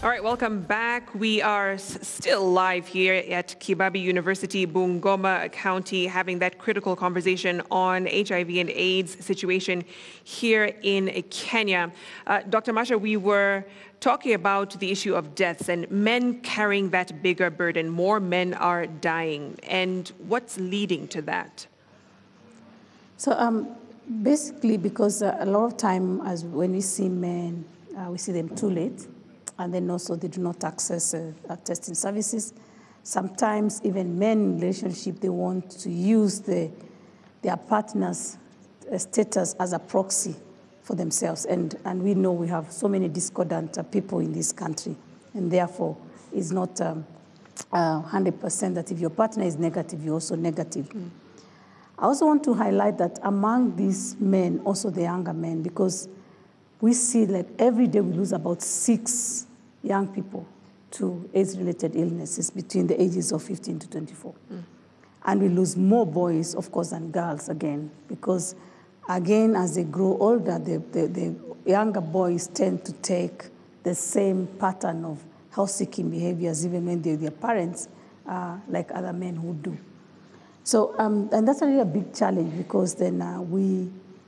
All right, welcome back. We are still live here at Kibabi University, Bungoma County, having that critical conversation on HIV and AIDS situation here in Kenya. Dr. Masha, we were talking about the issue of deaths and men carrying that bigger burden. More men are dying. And what's leading to that? So basically, because a lot of time, as when we see men, we see them too late. And then also they do not access testing services. Sometimes even men in relationship, they want to use their partner's status as a proxy for themselves. And we know we have so many discordant people in this country. And therefore, it's not 100% that if your partner is negative, you're also negative. Mm. I also want to highlight that among these men, also the younger men, because we see that every day we lose about 6 young people to AIDS-related illnesses between the ages of 15 to 24. Mm. And we lose more boys, of course, than girls again, because, again, as they grow older, the younger boys tend to take the same pattern of health-seeking behaviors, even when they're their parents, like other men who do. So, and that's really a big challenge, because then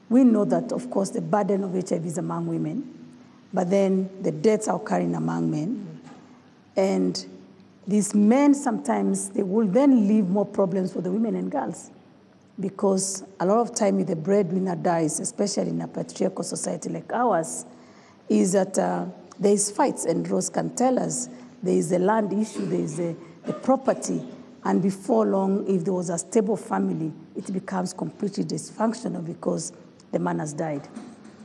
we know that, of course, the burden of HIV is among women, but then the deaths are occurring among men. And these men sometimes, they will then leave more problems for the women and girls, because a lot of time if the breadwinner dies, especially in a patriarchal society like ours, is that there is fights, and Rose can tell us, there is a land issue, there is a property, and before long, if there was a stable family, it becomes completely dysfunctional because the man has died.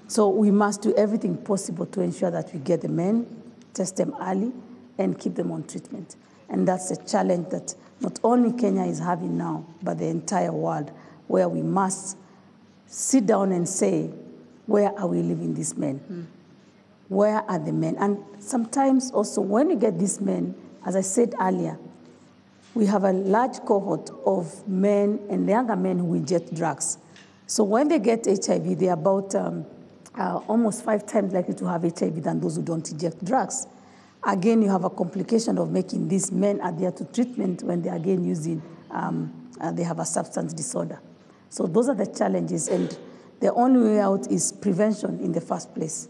So we must do everything possible to ensure that we get the men, test them early, and keep them on treatment. And that's a challenge that not only Kenya is having now, but the entire world, where we must sit down and say, where are we leaving these men? Mm. Where are the men? And sometimes also when we get these men, as I said earlier, we have a large cohort of men and younger men who inject drugs. So when they get HIV, they're about almost 5 times likely to have HIV than those who don't inject drugs. Again, you have a complication of making these men adhere to treatment when they're again using, they have a substance disorder. So those are the challenges, and the only way out is prevention in the first place.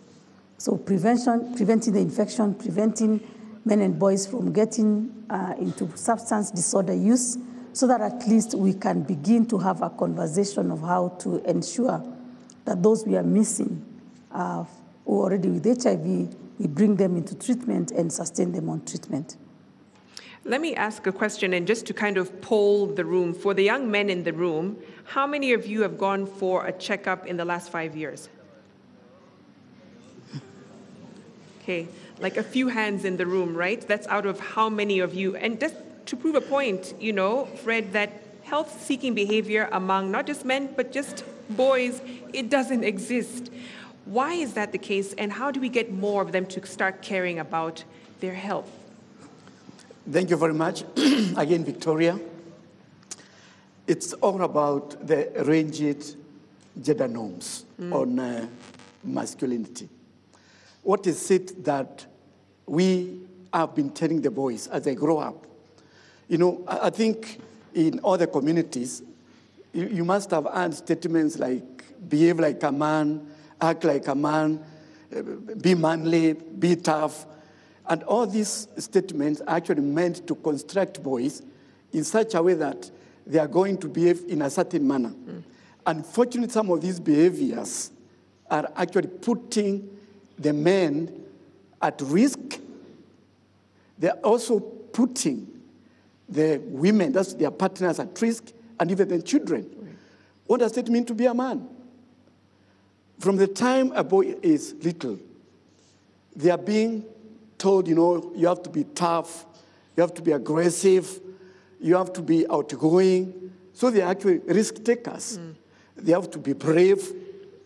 So preventing the infection, preventing men and boys from getting into substance disorder use, so that at least we can begin to have a conversation of how to ensure that those we are missing who are already with HIV, we bring them into treatment and sustain them on treatment. Let me ask a question, and just to kind of poll the room. For the young men in the room, how many of you have gone for a checkup in the last 5 years? Okay, like a few hands in the room, right? That's out of how many of you? And just to prove a point, you know, Fred, that health-seeking behavior among not just men, but just boys, it doesn't exist. Why is that the case, and how do we get more of them to start caring about their health? Thank you very much. Again, Victoria. It's all about the rigid gender norms on masculinity. What is it that we have been telling the boys as they grow up? You know, I think in other communities, you must have heard statements like, behave like a man, act like a man, be manly, be tough. And all these statements are actually meant to construct boys in such a way that they are going to behave in a certain manner. Mm. Unfortunately, some of these behaviors are actually putting the men at risk. They're also putting the women, that's their partners, at risk, and even the children. Right. What does it mean to be a man? From the time a boy is little, they are being told, you know, you have to be tough, you have to be aggressive, you have to be outgoing. So they are actually risk takers. Mm. They have to be brave.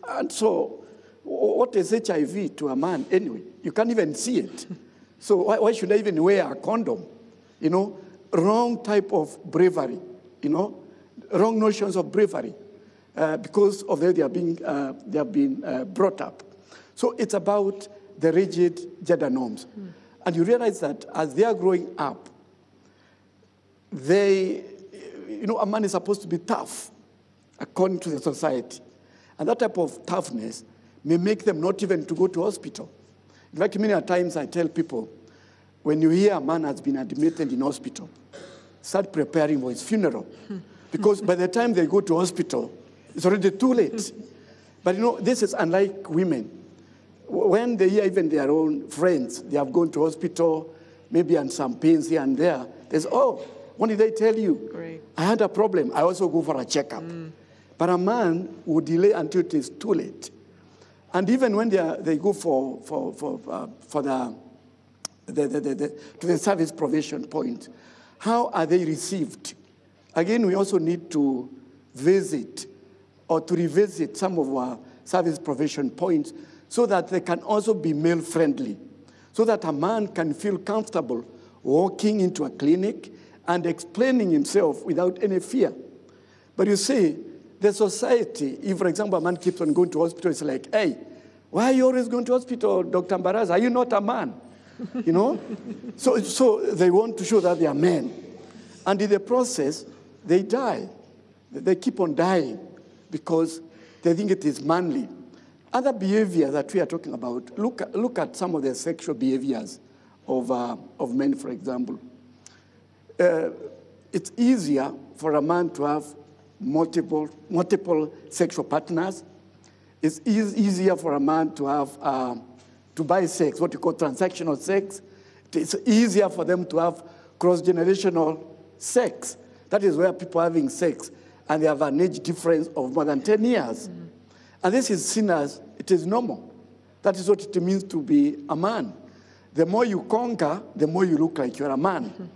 And so, what is HIV to a man anyway? You can't even see it. So why should I even wear a condom? You know, wrong type of bravery, you know, wrong notions of bravery. Because of that they have been brought up. So it's about the rigid gender norms. Mm. And you realize that as they are growing up, they, a man is supposed to be tough according to the society. And that type of toughness may make them not even to go to hospital. In fact, many times I tell people, when you hear a man has been admitted in hospital, start preparing for his funeral. Because by the time they go to hospital, it's already too late. But this is unlike women. When they hear even their own friends, they have gone to hospital, maybe on some pains here and there, they say, oh, what did they tell you? Right. I had a problem. I also go for a checkup. But a man would delay until it is too late. And even when they go to the service provision point, how are they received? Again, we also need to visit or to revisit some of our service provision points so that they can also be male-friendly, so that a man can feel comfortable walking into a clinic and explaining himself without any fear. But you see, the society, if, for example, a man keeps on going to hospital, it's like, hey, why are you always going to hospital, Dr. Mbaraza? Are you not a man? So they want to show that they are men. And in the process, they die. They keep on dying because they think it is manly. Other behavior that we are talking about, look at some of the sexual behaviors of men, for example. It's easier for a man to have multiple sexual partners. It's easier for a man to have to buy sex, what you call transactional sex. It's easier for them to have cross-generational sex. That is where people are having sex, and they have an age difference of more than 10 years. And this is seen as, it is normal. That is what it means to be a man. The more you conquer, the more you look like you're a man.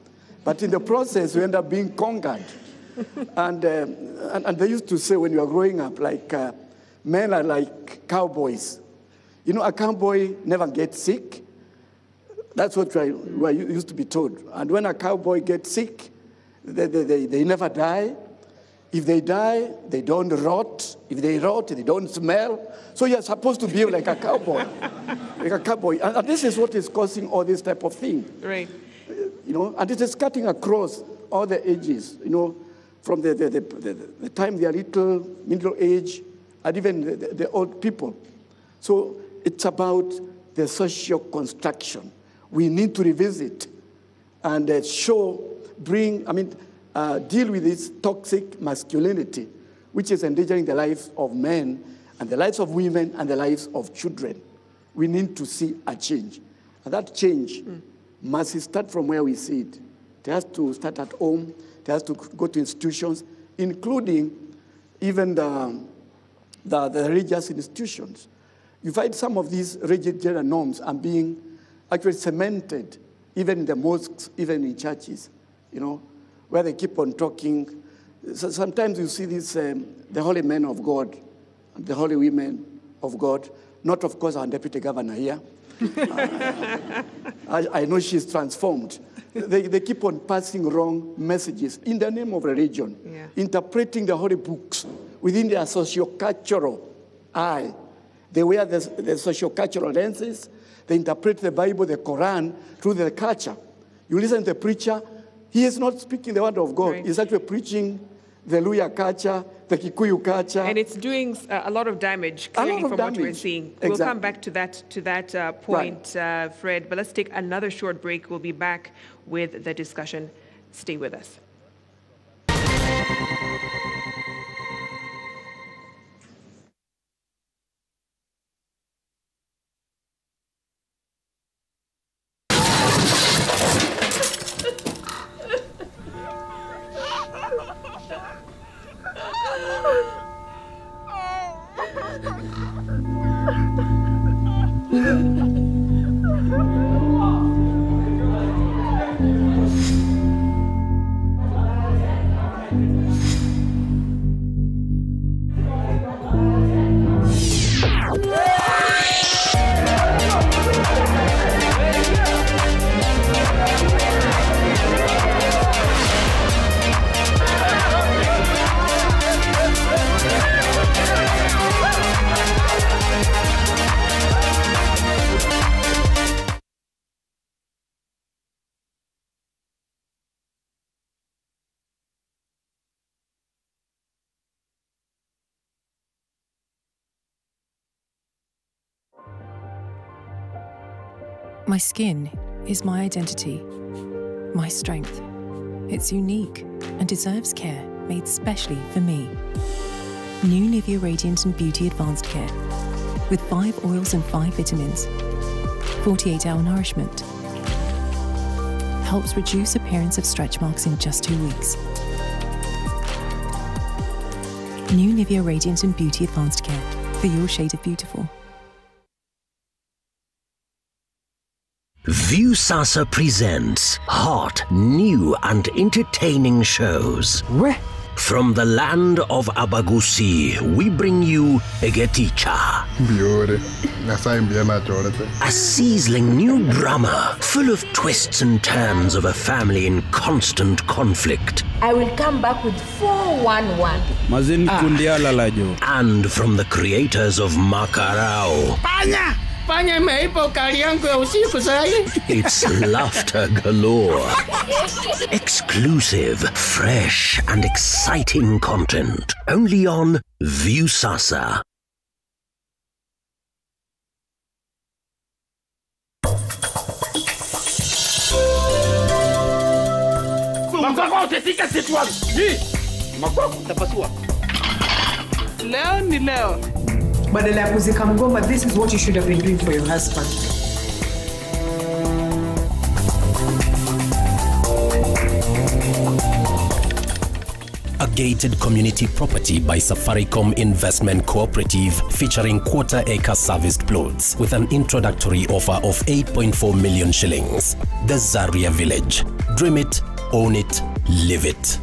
But in the process, you end up being conquered. And they used to say when you are growing up, like, men are like cowboys. A cowboy never gets sick. That's what we used to be told. And when a cowboy gets sick, they never die. If they die, they don't rot. If they rot, they don't smell. So you're supposed to behave like a cowboy. Like a cowboy. And this is what is causing all this type of thing. Right. And it is cutting across all the ages, from the time they are little, middle age, and even the old people. So it's about the social construction. We need to revisit and deal with this toxic masculinity, which is endangering the lives of men and the lives of women and the lives of children. We need to see a change. And that change must start from where we see it. It has to start at home. It has to go to institutions, including even the religious institutions. You find some of these rigid gender norms are being actually cemented, even in the mosques, even in churches, where they keep on talking. So sometimes you see this, the holy men of God, the holy women of God, not, of course, our deputy governor here. I know she's transformed. They keep on passing wrong messages in the name of religion, interpreting the holy books within their socio-cultural eye. They wear the socio-cultural lenses. They interpret the Bible, the Quran, through the culture. You listen to the preacher, he is not speaking the word of God. Right. He's actually preaching the Luya culture, the Kikuyu culture. And it's doing a lot of damage, clearly, from what we're seeing. Exactly. We'll come back to that point, right. Fred, but let's take another short break. We'll be back with the discussion. Stay with us. My skin is my identity, my strength. It's unique and deserves care made specially for me. New Nivea Radiant and Beauty Advanced Care with 5 oils and 5 vitamins. 48-hour nourishment. Helps reduce appearance of stretch marks in just 2 weeks. New Nivea Radiant and Beauty Advanced Care for your shade of beautiful. Viusasa presents hot, new and entertaining shows. Where? From the land of Abagusi, we bring you Egeticha. A sizzling new drama full of twists and turns of a family in constant conflict. I will come back with 411. And from the creators of Makarao. It's laughter galore. Exclusive, fresh and exciting content. Only on Viusasa. Leo ni leo. Badala ya kuzika mgomba, this is what you should have been doing for your husband. A gated community property by Safaricom Investment Cooperative featuring quarter-acre serviced plots with an introductory offer of 8.4 million shillings. The Zaria Village. Dream it, own it, live it.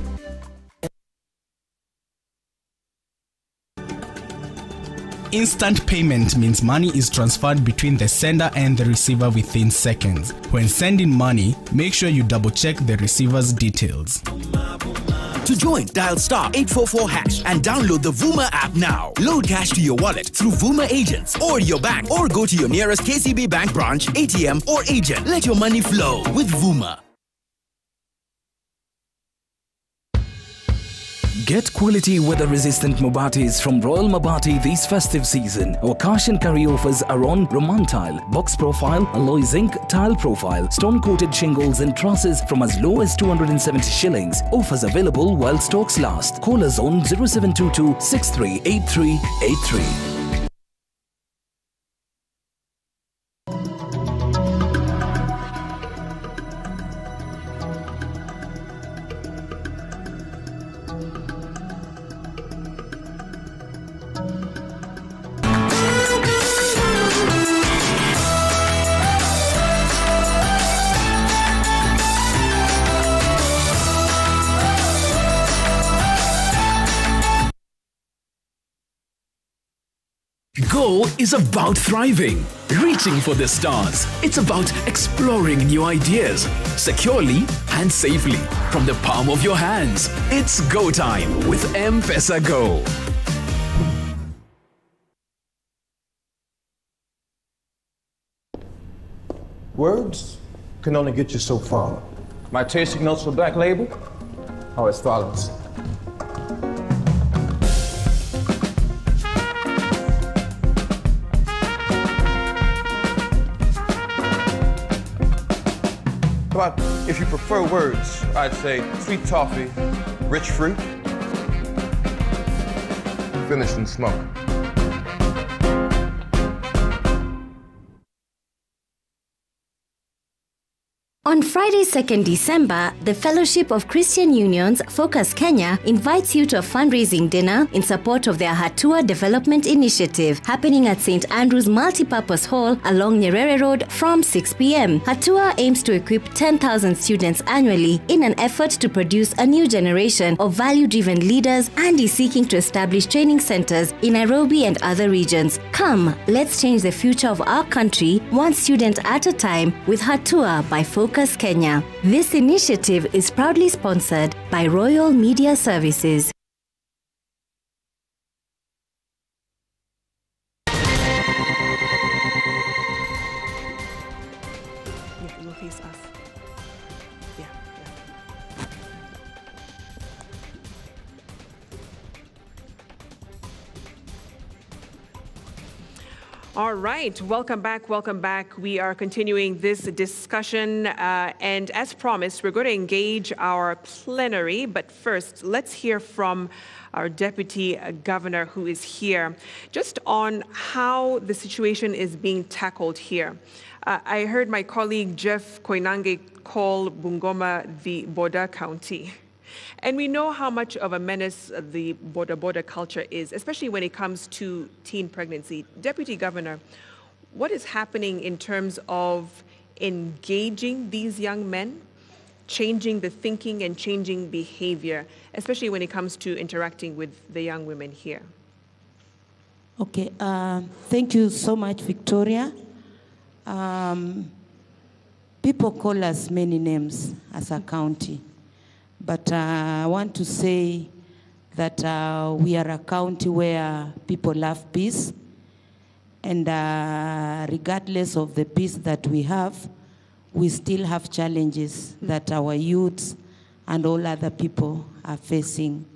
Instant payment means money is transferred between the sender and the receiver within seconds. When sending money, make sure you double-check the receiver's details. To join, dial *844# and download the Vuma app now. Load cash to your wallet through Vuma agents or your bank, or go to your nearest KCB bank branch, ATM or agent. Let your money flow with Vuma. Get quality weather-resistant Mabatis from Royal Mabati this festive season. Our cash and carry offers are on Roman tile, box profile, alloy zinc, tile profile, stone-coated shingles and trusses from as low as 270 shillings. Offers available while stocks last. Call us on 0722 638383. Go is about thriving, reaching for the stars. It's about exploring new ideas, securely and safely, from the palm of your hands. It's go time with M-Pesa Go. Words can only get you so far. My tasting notes for Black Label are as follows. But if you prefer words, I'd say sweet toffee, rich fruit, finished in smoke. On Friday, 2nd December, the Fellowship of Christian Unions, Focus Kenya, invites you to a fundraising dinner in support of their Hatua Development Initiative, happening at St. Andrew's Multipurpose Hall along Nyerere Road from 6 p.m. Hatua aims to equip 10,000 students annually in an effort to produce a new generation of value-driven leaders, and is seeking to establish training centers in Nairobi and other regions. Come, let's change the future of our country one student at a time with Hatua by Focus Kenya. This initiative is proudly sponsored by Royal Media Services. You'll face us. Yeah. All right, welcome back, welcome back. We are continuing this discussion, and as promised, we're going to engage our plenary, but first, let's hear from our Deputy Governor who is here, just on how the situation is being tackled here. I heard my colleague Jeff Koinange call Bungoma the border county. And we know how much of a menace the border culture is, especially when it comes to teen pregnancy. Deputy Governor, what is happening in terms of engaging these young men, changing the thinking and changing behavior, especially when it comes to interacting with the young women here? Okay, thank you so much, Victoria. People call us many names as a county. But I want to say that we are a county where people love peace. And regardless of the peace that we have, we still have challenges that our youths and all other people are facing.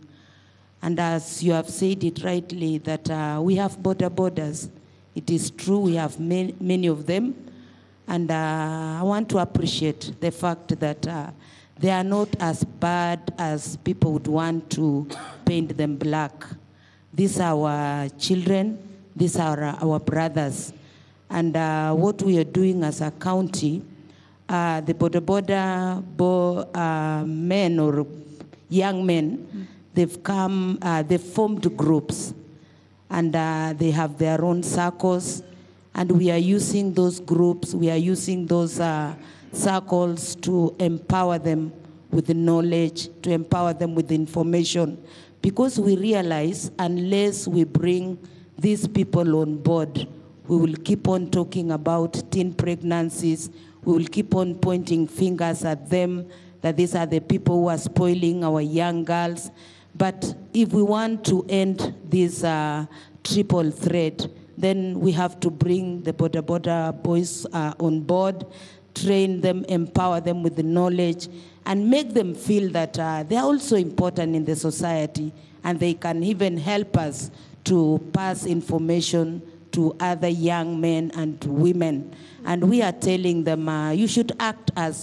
And as you have said it rightly, that we have borders. It is true, we have many of them. And I want to appreciate the fact that they are not as bad as people would want to paint them black. These are our children, these are our brothers. And what we are doing as a county, the border men or young men, they've formed groups, and they have their own circles, and we are using those groups, we are using those circles to empower them with the knowledge, to empower them with the information, because we realize unless we bring these people on board, we will keep on talking about teen pregnancies, we will keep on pointing fingers at them, that these are the people who are spoiling our young girls. But if we want to end this triple threat, then we have to bring the border boys on board, train them, empower them with the knowledge, and make them feel that they are also important in the society, and they can even help us to pass information to other young men and women. And we are telling them, you should act as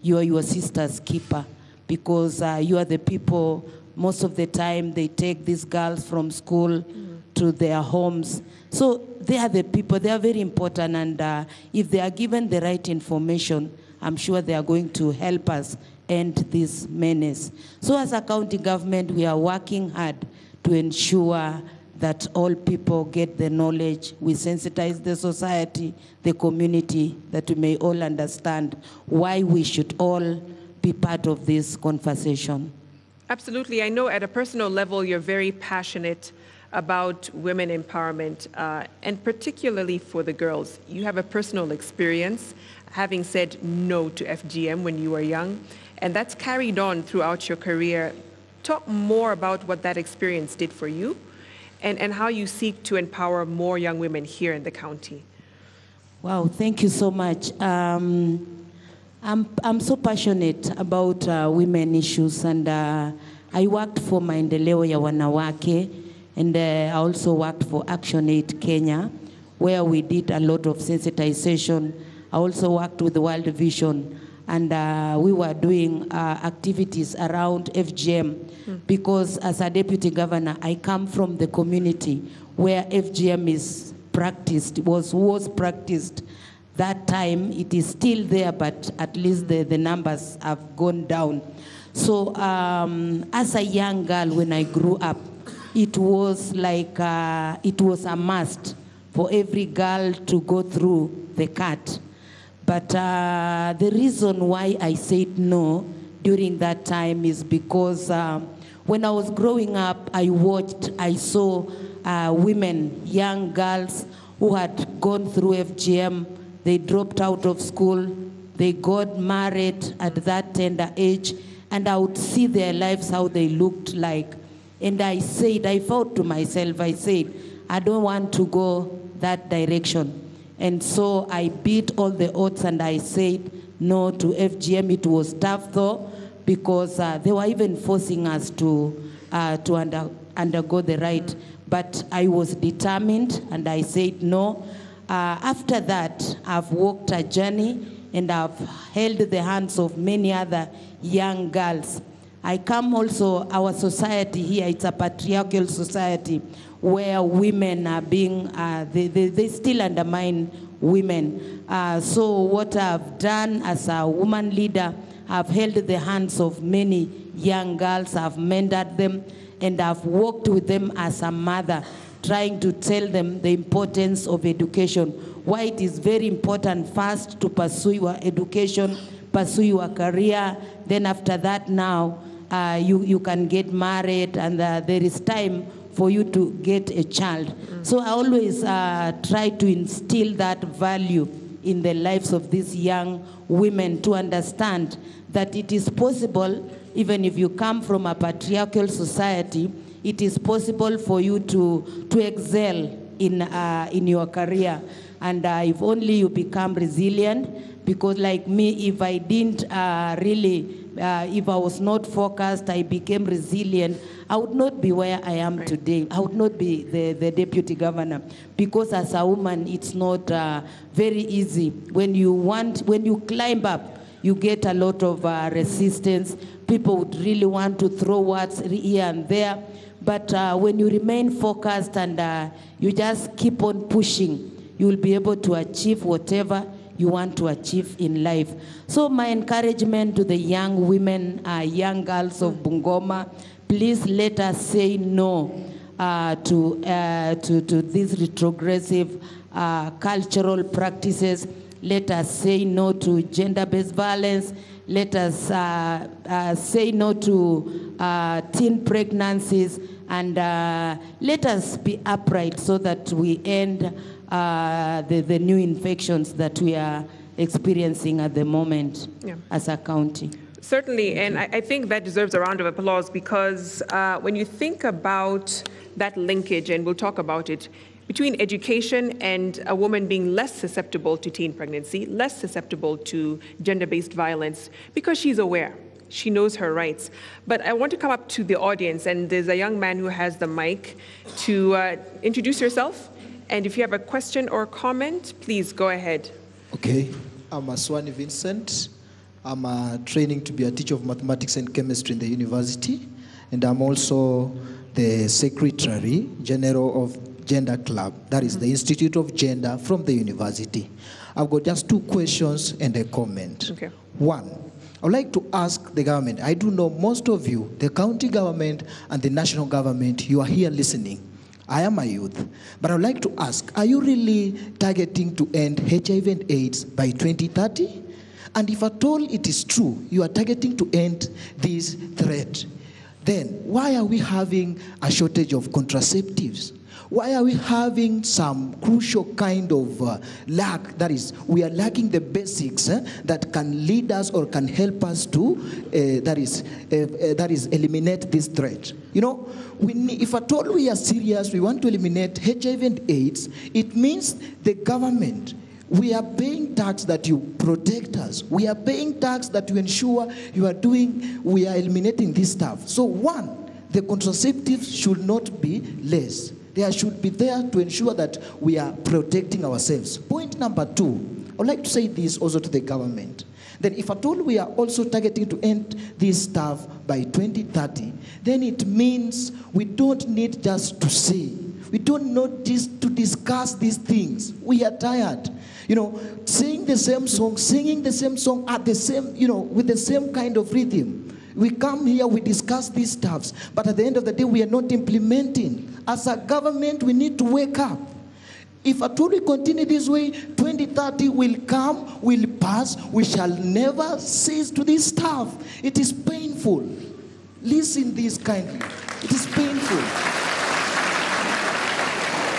you are your sister's keeper, because you are the people, most of the time they take these girls from school to their homes. So they are the people, they are very important, and if they are given the right information, I'm sure they are going to help us end this menace. So as a county government, we are working hard to ensure that all people get the knowledge. We sensitize the society, the community, that we may all understand why we should all be part of this conversation. Absolutely. I know at a personal level, you're very passionate about women empowerment, and particularly for the girls. You have a personal experience having said no to FGM when you were young, and that's carried on throughout your career. Talk more about what that experience did for you, and how you seek to empower more young women here in the county. Wow, thank you so much. I'm so passionate about women issues, and I worked for Maendeleo ya Wanawake, and I also worked for Action Aid Kenya, where we did a lot of sensitization. I also worked with World Vision, and we were doing activities around FGM, because as a deputy governor, I come from the community where FGM is practiced, was practiced. That time, it is still there, but at least the numbers have gone down. So as a young girl, when I grew up, it was like, it was a must for every girl to go through the cut. But the reason why I said no during that time is because when I was growing up, I saw women, young girls who had gone through FGM. They dropped out of school, they got married at that tender age, and I would see their lives, how they looked like. And I thought to myself, I said, I don't want to go that direction. And so I beat all the odds and I said no to FGM. It was tough though, because they were even forcing us to undergo the rite. But I was determined and I said no. After that, I've walked a journey and I've held the hands of many other young girls. I come also, our society here, it's a patriarchal society where women are being, they still undermine women. So what I've done as a woman leader, I've held the hands of many young girls, I've mentored them, and I've worked with them as a mother, trying to tell them the importance of education, why it is very important first to pursue your education, pursue your career, then after that now, you can get married, and there is time for you to get a child. So I always try to instill that value in the lives of these young women to understand that it is possible, even if you come from a patriarchal society, it is possible for you to excel in your career. And if only you become resilient, because like me, if I didn't if I was not focused, I became resilient, I would not be where I am today. I would not be the deputy governor, because as a woman, it's not very easy. When you climb up, you get a lot of resistance. People would really want to throw words here and there. But when you remain focused and you just keep on pushing, you will be able to achieve whatever you want to achieve in life. So my encouragement to the young women, young girls of Bungoma, please let us say no to these retrogressive cultural practices. Let us say no to gender-based violence. Let us say no to teen pregnancies, and let us be upright so that we end the new infections that we are experiencing at the moment as a county. Certainly, and I think that deserves a round of applause, because when you think about that linkage, and we'll talk about it, between education and a woman being less susceptible to teen pregnancy, less susceptible to gender-based violence, because she's aware, she knows her rights. But I want to come up to the audience, and there's a young man who has the mic to introduce yourself. And if you have a question or comment, please go ahead. Okay, I'm Aswani Vincent. I'm training to be a teacher of mathematics and chemistry in the university. And I'm also the Secretary General of Gender Club, that is the Institute of Gender from the university. I've got just two questions and a comment. Okay. One, I would like to ask the government, I do know most of you, the county government and the national government, you are here listening. I am a youth, but I would like to ask, are you really targeting to end HIV and AIDS by 2030? And if at all it is true, you are targeting to end this threat, then why are we having a shortage of contraceptives? Why are we having some crucial kind of lack? That is, we are lacking the basics that can lead us or can help us to, that is, eliminate this threat. You know, if at all we are serious, we want to eliminate HIV and AIDS, it means the government, we are paying tax that you protect us. We are paying tax that you ensure we are eliminating this stuff. So one, the contraceptives should not be less. They should be there to ensure that we are protecting ourselves. Point number two, I would like to say this also to the government. Then if at all we are also targeting to end this stuff by 2030, then it means we don't need just to say. We don't need just to discuss these things. We are tired. You know, singing the same song at the same, with the same kind of rhythm. We come here, we discuss these stuffs, but at the end of the day, we are not implementing. As a government, we need to wake up. If at all we continue this way, 2030 will come, will pass, we shall never cease to this stuff. It is painful. Listen this kindly. It is painful.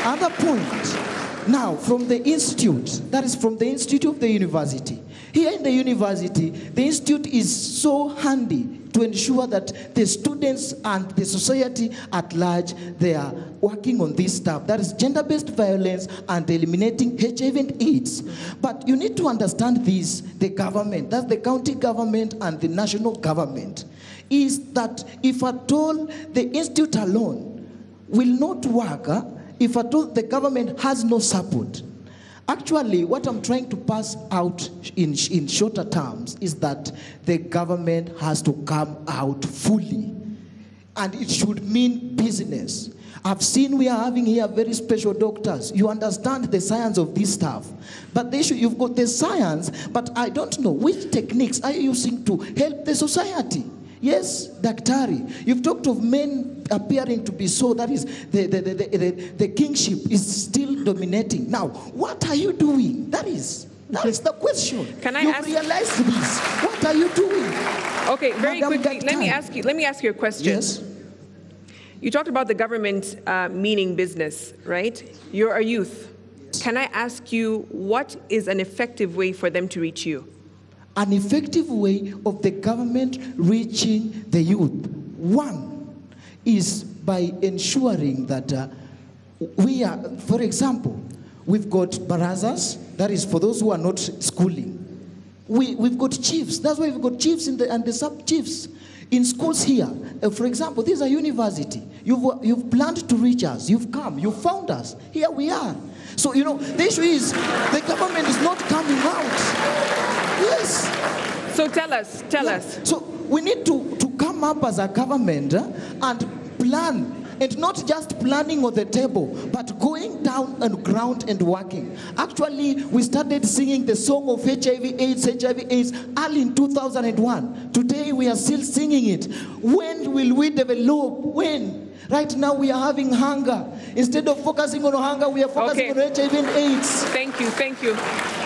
Other point. Now, from the institute, that is from the institute of the university. Here in the university, the institute is so handy to ensure that the students and the society at large, they are working on this stuff. That is gender-based violence and eliminating HIV and AIDS. But you need to understand this, the government, that's the county government and the national government, is that if at all the institute alone will not work if at all the government has no support. Actually, what I'm trying to pass out in shorter terms is that the government has to come out fully. And it should mean business. I've seen we are having here very special doctors. You understand the science of this stuff. But the issue, you've got the science, but I don't know which techniques are you using to help the society. Yes, Daktari, you've talked of men appearing to be so, that is, the kingship is still dominating. Now, what are you doing? That is the question. Can I You've realized this. What are you doing? Okay, very quickly, let me ask you a question. Yes. You talked about the government meaning business, right? You're a youth. Can I ask you, what is an effective way for them to reach you? An effective way of the government reaching the youth, one, is by ensuring that we are, for example, we've got barazas, that is for those who are not schooling. We've got chiefs, that's why we've got chiefs and the sub-chiefs. In schools here, for example, this is a university. You've planned to reach us. You've come. You've found us. Here we are. So, you know, the issue is the government is not coming out. Yes. So tell us. So we need to come up as a government and plan. And not just planning on the table, but going down on ground and working. Actually, we started singing the song of HIV/AIDS early in 2001. Today, we are still singing it. When will we develop? When? Right now, we are having hunger. Instead of focusing on hunger, we are focusing on HIV and AIDS. Thank you.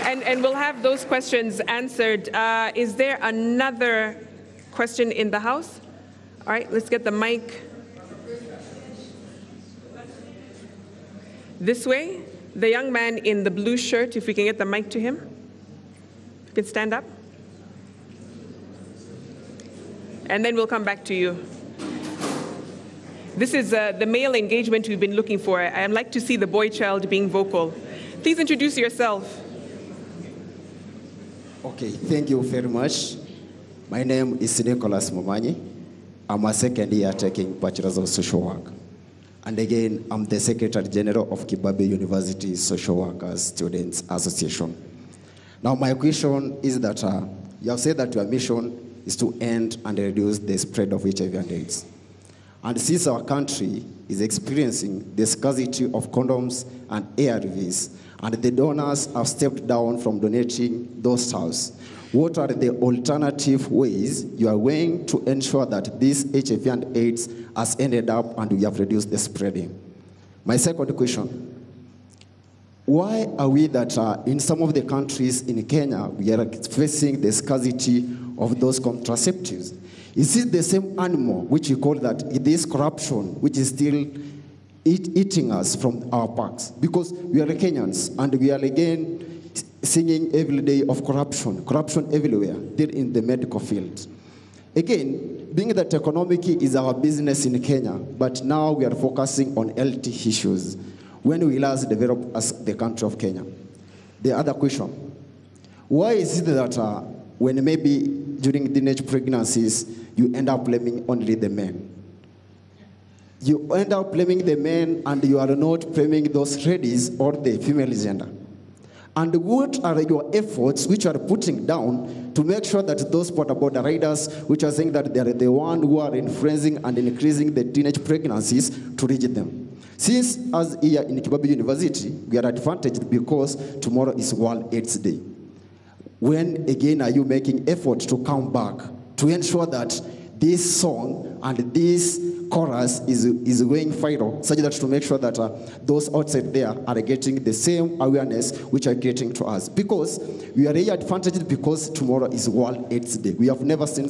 And we'll have those questions answered. Is there another question in the House? All right, let's get the mic. This way, the young man in the blue shirt, if we can get the mic to him. You can stand up. And then we'll come back to you. This is the male engagement we've been looking for. I'd like to see the boy child being vocal. Please introduce yourself. Okay, thank you very much. My name is Nicholas Momanyi. I'm a second year taking Bachelor's of Social Work. And again, I'm the Secretary General of Kibabe University Social Workers Students Association. Now, my question is that you have said that your mission is to end and reduce the spread of HIV and AIDS. And since our country is experiencing the scarcity of condoms and ARVs, and the donors have stepped down from donating those stuffs, what are the alternative ways you are going to ensure that this HIV and AIDS has ended up and we have reduced the spreading? My second question, why are we that in some of the countries in Kenya, we are facing the scarcity of those contraceptives? Is it the same animal which we call that it is corruption, which is still eating us from our parks? Because we are Kenyans and we are again singing every day of corruption everywhere, there in the medical field. Again, being that economic is our business in Kenya, but now we are focusing on health issues when we last developed as the country of Kenya. The other question, why is it that when maybe during teenage pregnancies, you end up blaming only the men? You end up blaming the men and you are not blaming those ladies or the female gender. And what are your efforts which are putting down to make sure that those border riders which are saying that they are the one who are influencing and increasing the teenage pregnancies to reach them? Since as here in Kibabe University, we are advantaged because tomorrow is World AIDS Day. When again are you making effort to come back to ensure that this song and this chorus is going viral, such that to make sure that those outside there are getting the same awareness which are getting to us? Because we are really advantaged because tomorrow is World AIDS Day. We have never seen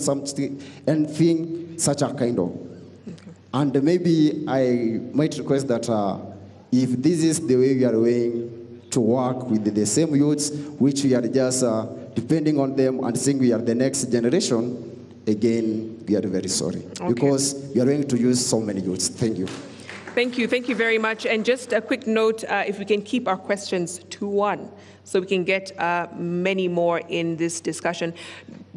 anything such a kind of. Okay. And maybe I might request that if this is the way we are going to work with the same youths, which we are just depending on them and saying we are the next generation, again, we are very sorry. Okay. Because we are going to use so many youths. Thank you. Thank you very much. And just a quick note, if we can keep our questions to one, so we can get many more in this discussion.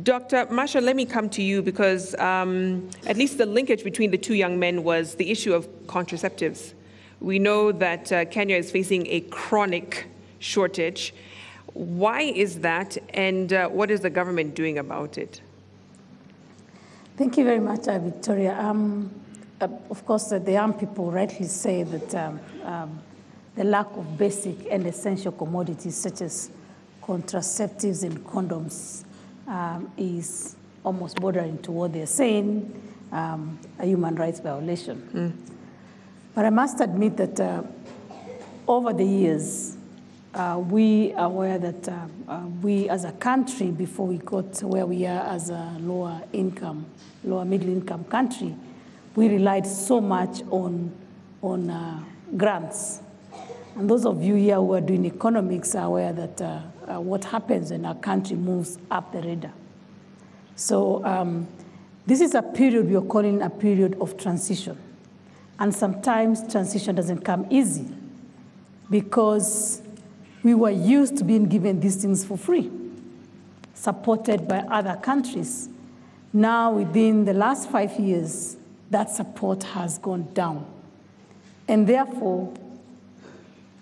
Dr. Masha, let me come to you because at least the linkage between the two young men was the issue of contraceptives. We know that Kenya is facing a chronic shortage. Why is that, and what is the government doing about it? Thank you very much, Victoria. Of course, the young people rightly say that the lack of basic and essential commodities such as contraceptives and condoms is almost bordering to what they're saying, a human rights violation. But I must admit that over the years, we are aware that we as a country, before we got where we are as a lower middle income country, we relied so much on grants. And those of you here who are doing economics are aware that what happens when our country moves up the radar. So this is a period we are calling a period of transition. And sometimes transition doesn't come easy because we were used to being given these things for free, supported by other countries. Now, within the last 5 years, that support has gone down. And therefore,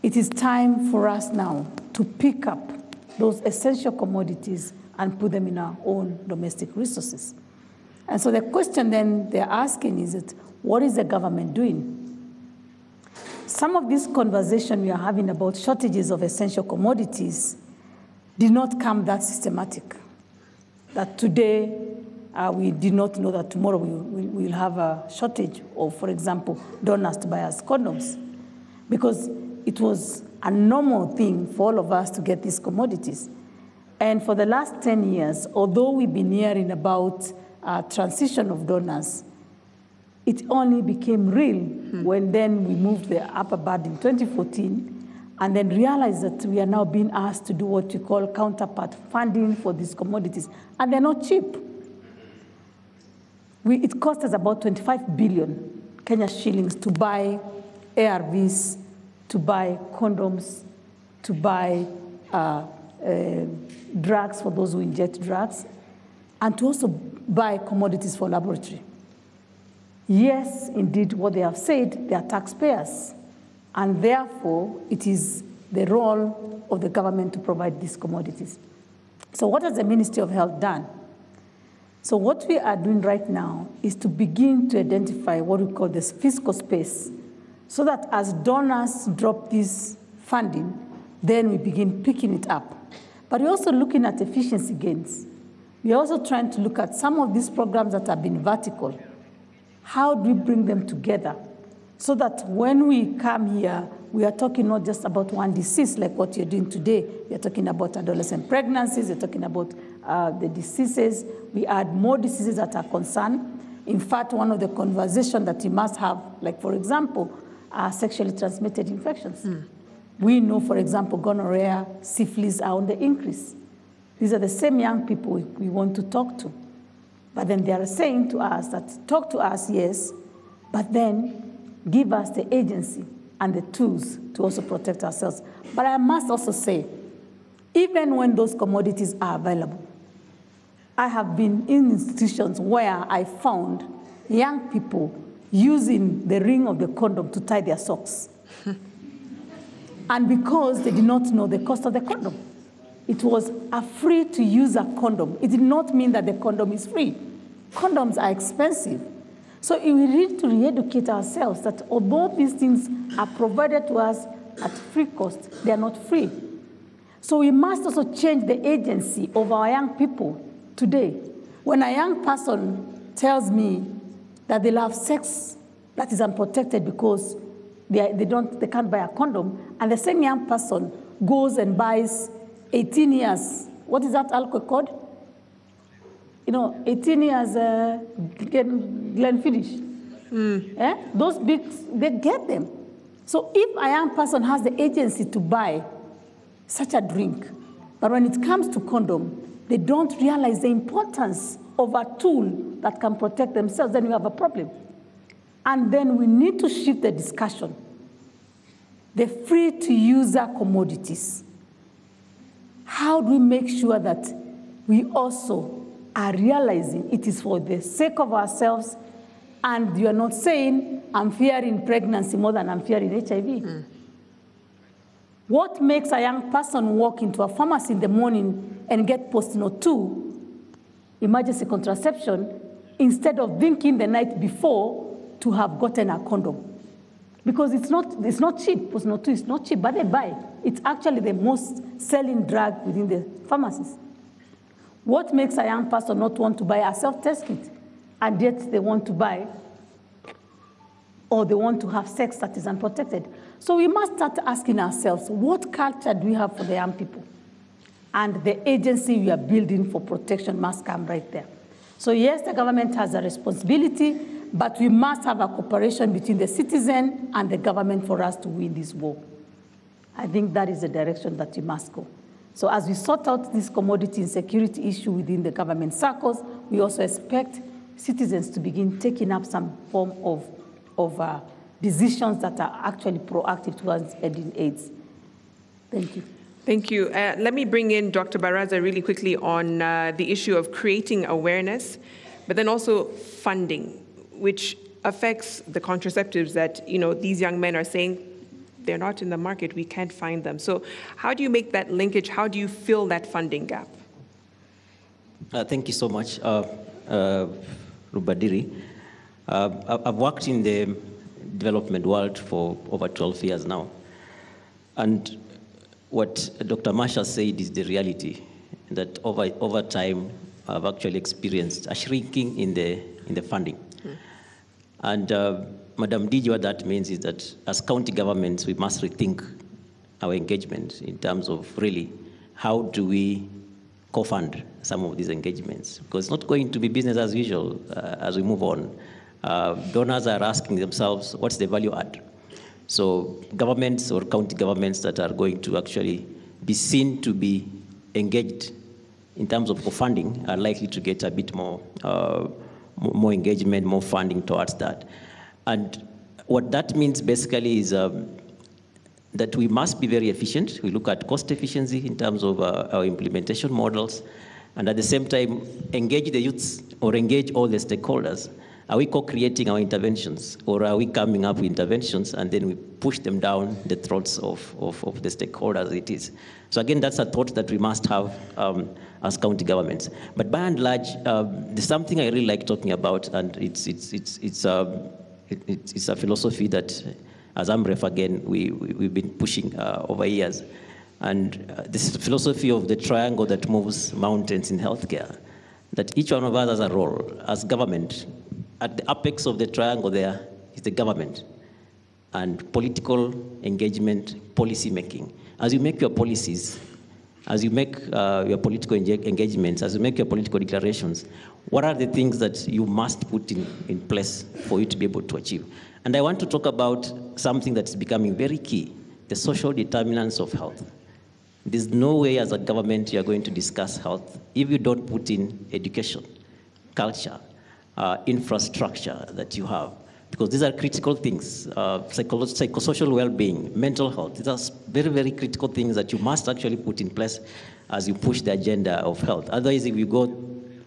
it is time for us now to pick up those essential commodities and put them in our own domestic resources. And so the question then they're asking is, what is the government doing? Some of this conversation we are having about shortages of essential commodities did not come that systematic. That today, we did not know that tomorrow we will have a shortage of, for example, donors to buy us condoms. Because it was a normal thing for all of us to get these commodities. And for the last 10 years, although we've been hearing about transition of donors, it only became real when then we moved the upper band in 2014 and then realized that we are now being asked to do what you call counterpart funding for these commodities. And they're not cheap. It cost us about 25 billion Kenya shillings to buy ARVs, to buy condoms, to buy drugs for those who inject drugs, and to also buy commodities for laboratory. Yes, indeed, what they have said, they are taxpayers, and therefore it is the role of the government to provide these commodities. So what has the Ministry of Health done? So what we are doing right now is to begin to identify what we call this fiscal space, so that as donors drop this funding, then we begin picking it up. But we're also looking at efficiency gains. We're also trying to look at some of these programs that have been vertical. How do we bring them together so that when we come here, we are talking not just about one disease like what you're doing today. You're talking about adolescent pregnancies. You're talking about the diseases. We add more diseases that are concerned. In fact, one of the conversations that you must have, like, for example, are sexually transmitted infections. We know, for example, gonorrhea, syphilis are on the increase. These are the same young people we want to talk to. But then they are saying to us that, talk to us, yes, but then give us the agency and the tools to also protect ourselves. But I must also say, even when those commodities are available, I have been in institutions where I found young people using the ring of the condom to tie their socks. And because they did not know the cost of the condom. It was a free to use a condom. It did not mean that the condom is free. Condoms are expensive. So we need to re-educate ourselves that although these things are provided to us at free cost, they are not free. So we must also change the agency of our young people today. When a young person tells me that they'll have sex that is unprotected because they can't buy a condom, and the same young person goes and buys 18 years, what is that alcohol called? 18 years Glenfiddich. Those bits, they get them. So if a young person has the agency to buy such a drink, but when it comes to condom, they don't realize the importance of a tool that can protect themselves, then you have a problem. And then we need to shift the discussion. The free-to-user commodities. How do we make sure that we also are realizing it is for the sake of ourselves, and you are not saying, I'm fearing pregnancy more than I'm fearing HIV. What makes a young person walk into a pharmacy in the morning and get Postino 2, emergency contraception, instead of thinking the night before to have gotten a condom? Because it's not cheap. Postino 2 is not cheap, but they buy it. It's actually the most selling drug within the pharmacies. What makes a young person not want to buy a self-test kit, and yet they want to buy, or they want to have sex that is unprotected? So we must start asking ourselves, what culture do we have for the young people? And the agency we are building for protection must come right there. So yes, the government has a responsibility, but we must have a cooperation between the citizen and the government for us to win this war. I think that is the direction that we must go. So as we sort out this commodity insecurity issue within the government circles, we also expect citizens to begin taking up some form of decisions that are actually proactive towards ending AIDS. Thank you. Thank you. Let me bring in Dr. Baraza really quickly on the issue of creating awareness, but then also funding, which affects the contraceptives that these young men are saying they're not in the market, we can't find them. So how do you make that linkage? How do you fill that funding gap? Thank you so much, Rubadiri. I've worked in the development world for over 12 years now. And what Dr. Masha said is the reality, that over time, I've actually experienced a shrinking in the funding. And Madam Diji, what that means is that as county governments, we must rethink our engagement in terms of really how do we co-fund some of these engagements, because it's not going to be business as usual as we move on. Donors are asking themselves, what's the value add? So governments or county governments that are going to actually be seen to be engaged in terms of co-funding are likely to get a bit more engagement, more funding towards that. And what that means basically is that we must be very efficient. We look at cost efficiency in terms of our implementation models, and at the same time, engage the youths or engage all the stakeholders. Are we co-creating our interventions, or are we coming up with interventions and then we push them down the throats of the stakeholders it is? So again, that's a thought that we must have as county governments. But by and large, there's something I really like talking about, and it's a philosophy that, as AMREF again, we've been pushing over years. And this philosophy of the triangle that moves mountains in healthcare, that each one of us has a role as government. At the apex of the triangle there is the government and political engagement, policy making. As you make your policies, as you make your political engagements, as you make your political declarations, what are the things that you must put in place for you to be able to achieve? And I want to talk about something that's becoming very key, the social determinants of health. There's no way as a government you're going to discuss health if you don't put in education, culture, infrastructure that you have, because these are critical things, psychosocial well-being, mental health. These are very, very critical things that you must actually put in place as you push the agenda of health. Otherwise, if you go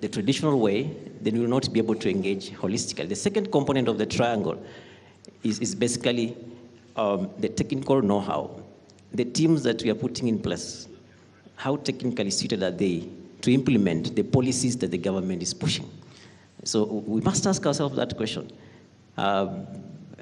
the traditional way, then you will not be able to engage holistically. The second component of the triangle is basically the technical know-how. The teams that we are putting in place, how technically suited are they to implement the policies that the government is pushing? So we must ask ourselves that question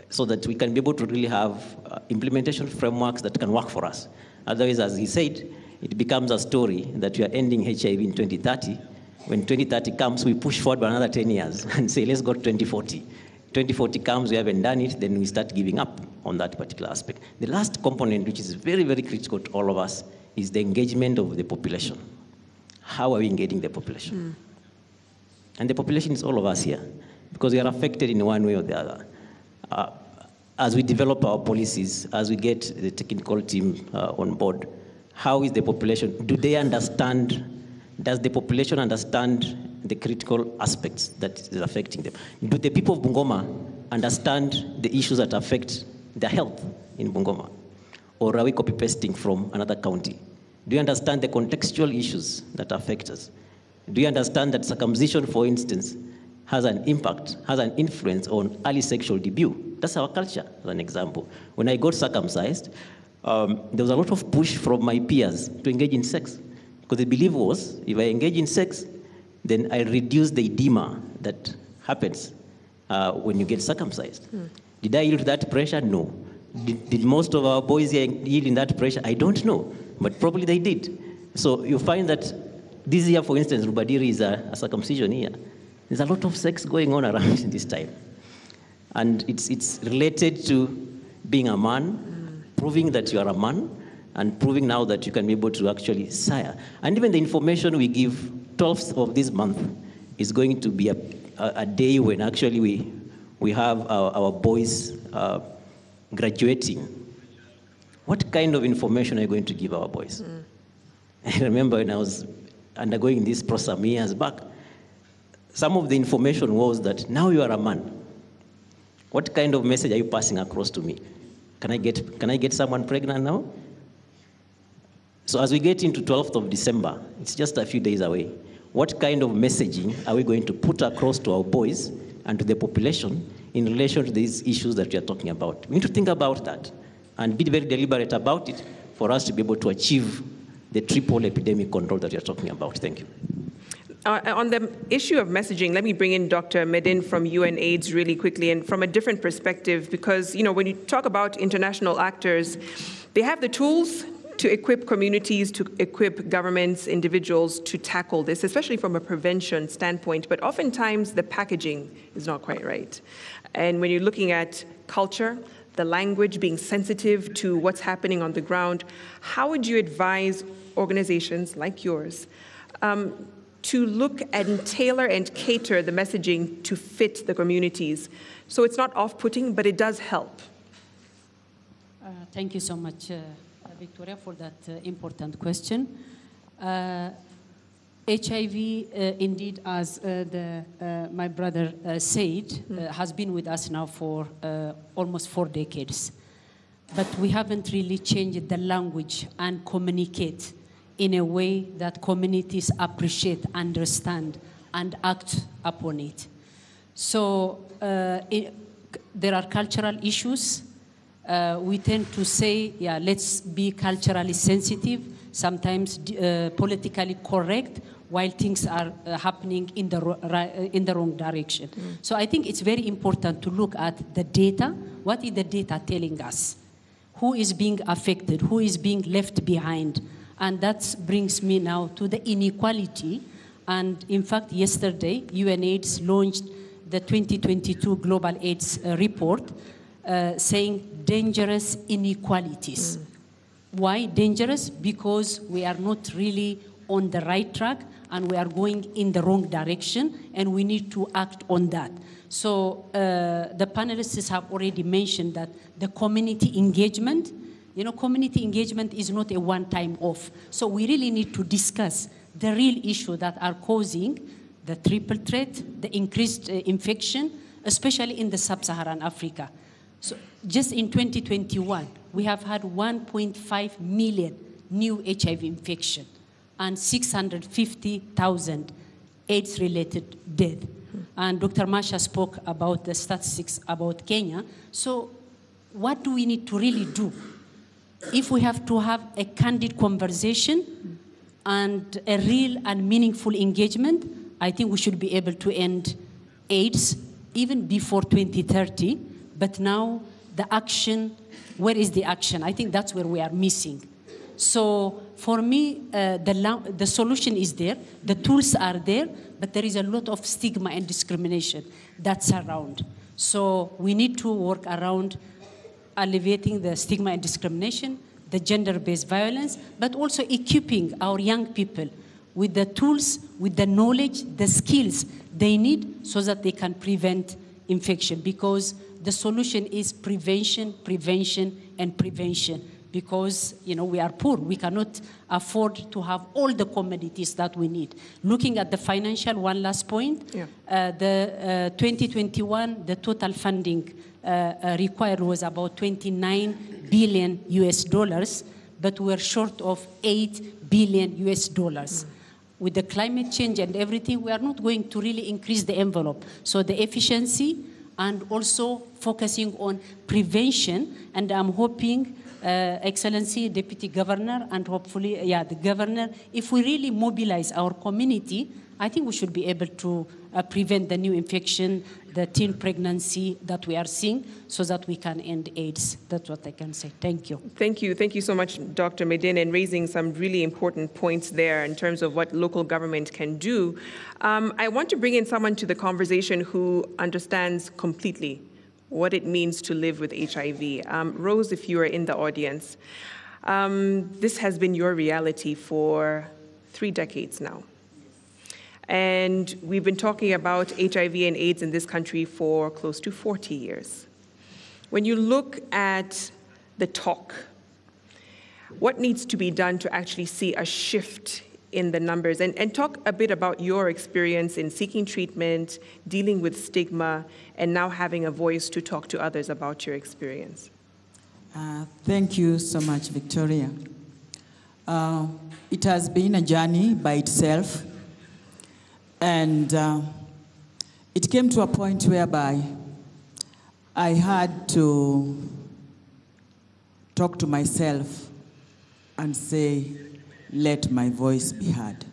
so that we can be able to really have implementation frameworks that can work for us. Otherwise, as he said, it becomes a story that we are ending HIV in 2030. When 2030 comes, we push forward by another 10 years and say, let's go to 2040. 2040 comes, we haven't done it, then we start giving up on that particular aspect. The last component, which is very, very critical to all of us, is the engagement of the population. How are we engaging the population? And the population is all of us here, because we are affected in one way or the other. As we develop our policies, as we get the technical team on board, how is the population? Do they understand? Does the population understand the critical aspects that is affecting them? Do the people of Bungoma understand the issues that affect their health in Bungoma? Or are we copy-pasting from another county? Do you understand the contextual issues that affect us? Do you understand that circumcision, for instance, has an impact, has an influence on early sexual debut? That's our culture, as an example. When I got circumcised, there was a lot of push from my peers to engage in sex. Because the belief was, if I engage in sex, then I reduce the edema that happens when you get circumcised. Did I yield to that pressure? No. Did most of our boys yield in that pressure? I don't know, but probably they did. So you find that this year, for instance, Rubadiri is a circumcision year. There's a lot of sex going on around this time. And it's related to being a man, proving that you are a man, and proving now that you can be able to actually sire. And even the information we give 12th of this month is going to be a day when actually we have our boys graduating. What kind of information are you going to give our boys? I remember when I was undergoing this process years back, some of the information was that now you are a man. What kind of message are you passing across to me? Can I get someone pregnant now? So as we get into 12th of December, it's just a few days away. What kind of messaging are we going to put across to our boys and to the population in relation to these issues that we are talking about? We need to think about that and be very deliberate about it for us to be able to achieve the triple epidemic control that we are talking about. Thank you. On the issue of messaging, let me bring in Dr. Medin from UNAIDS really quickly, and from a different perspective, because when you talk about international actors, they have the tools to equip communities, to equip governments, individuals to tackle this, especially from a prevention standpoint. But oftentimes the packaging is not quite right. And when you're looking at culture, the language, being sensitive to what's happening on the ground, how would you advise organizations like yours to look and tailor and cater the messaging to fit the communities? So it's not off-putting, but it does help. Thank you so much, Victoria, for that important question. HIV, indeed, as my brother said, has been with us now for almost 4 decades. But we haven't really changed the language and communicate in a way that communities appreciate, understand, and act upon it. So there are cultural issues. We tend to say, yeah, let's be culturally sensitive, sometimes politically correct, while things are happening in the wrong direction. So I think it's very important to look at the data. What is the data telling us? Who is being affected? Who is being left behind? And that brings me now to the inequality. And in fact, yesterday, UNAIDS launched the 2022 Global AIDS report, saying dangerous inequalities. Why dangerous? Because we are not really on the right track and we are going in the wrong direction, and we need to act on that. So the panelists have already mentioned that the community engagement, community engagement is not a one-time off. So we really need to discuss the real issue that are causing the triple threat, the increased infection, especially in the sub-Saharan Africa. So just in 2021, we have had 1.5 million new HIV infection and 650,000 AIDS-related deaths. And Dr. Masha spoke about the statistics about Kenya. So what do we need to really do? If we have to have a candid conversation and a real and meaningful engagement, I think we should be able to end AIDS even before 2030. But now the action, where is the action? I think that's where we are missing. So for me, the solution is there, the tools are there, but there is a lot of stigma and discrimination that's around. So we need to work around alleviating the stigma and discrimination, the gender-based violence, but also equipping our young people with the tools, with the knowledge, the skills they need so that they can prevent infection, because the solution is prevention, prevention, and prevention. because, we are poor. We cannot afford to have all the commodities that we need. Looking at the financial, one last point, the 2021, the total funding required was about 29 billion US dollars, but we're short of 8 billion US dollars. With the climate change and everything, we are not going to really increase the envelope. So the efficiency and also focusing on prevention, and I'm hoping Excellency, Deputy Governor, and hopefully, the Governor, if we really mobilize our community, I think we should be able to prevent the new infection, the teen pregnancy that we are seeing, so that we can end AIDS. That's what I can say. Thank you. Thank you. Thank you so much, Dr. Medin, and raising some really important points there in terms of what local government can do. I want to bring in someone to the conversation who understands completely what it means to live with HIV. Rose, if you are in the audience, this has been your reality for 3 decades now. And we've been talking about HIV and AIDS in this country for close to 40 years. When you look at the talk, what needs to be done to actually see a shift in the numbers? And talk a bit about your experience in seeking treatment, dealing with stigma, and now having a voice to talk to others about your experience. Thank you so much, Victoria. It has been a journey by itself. And it came to a point whereby I had to talk to myself and say, let my voice be heard.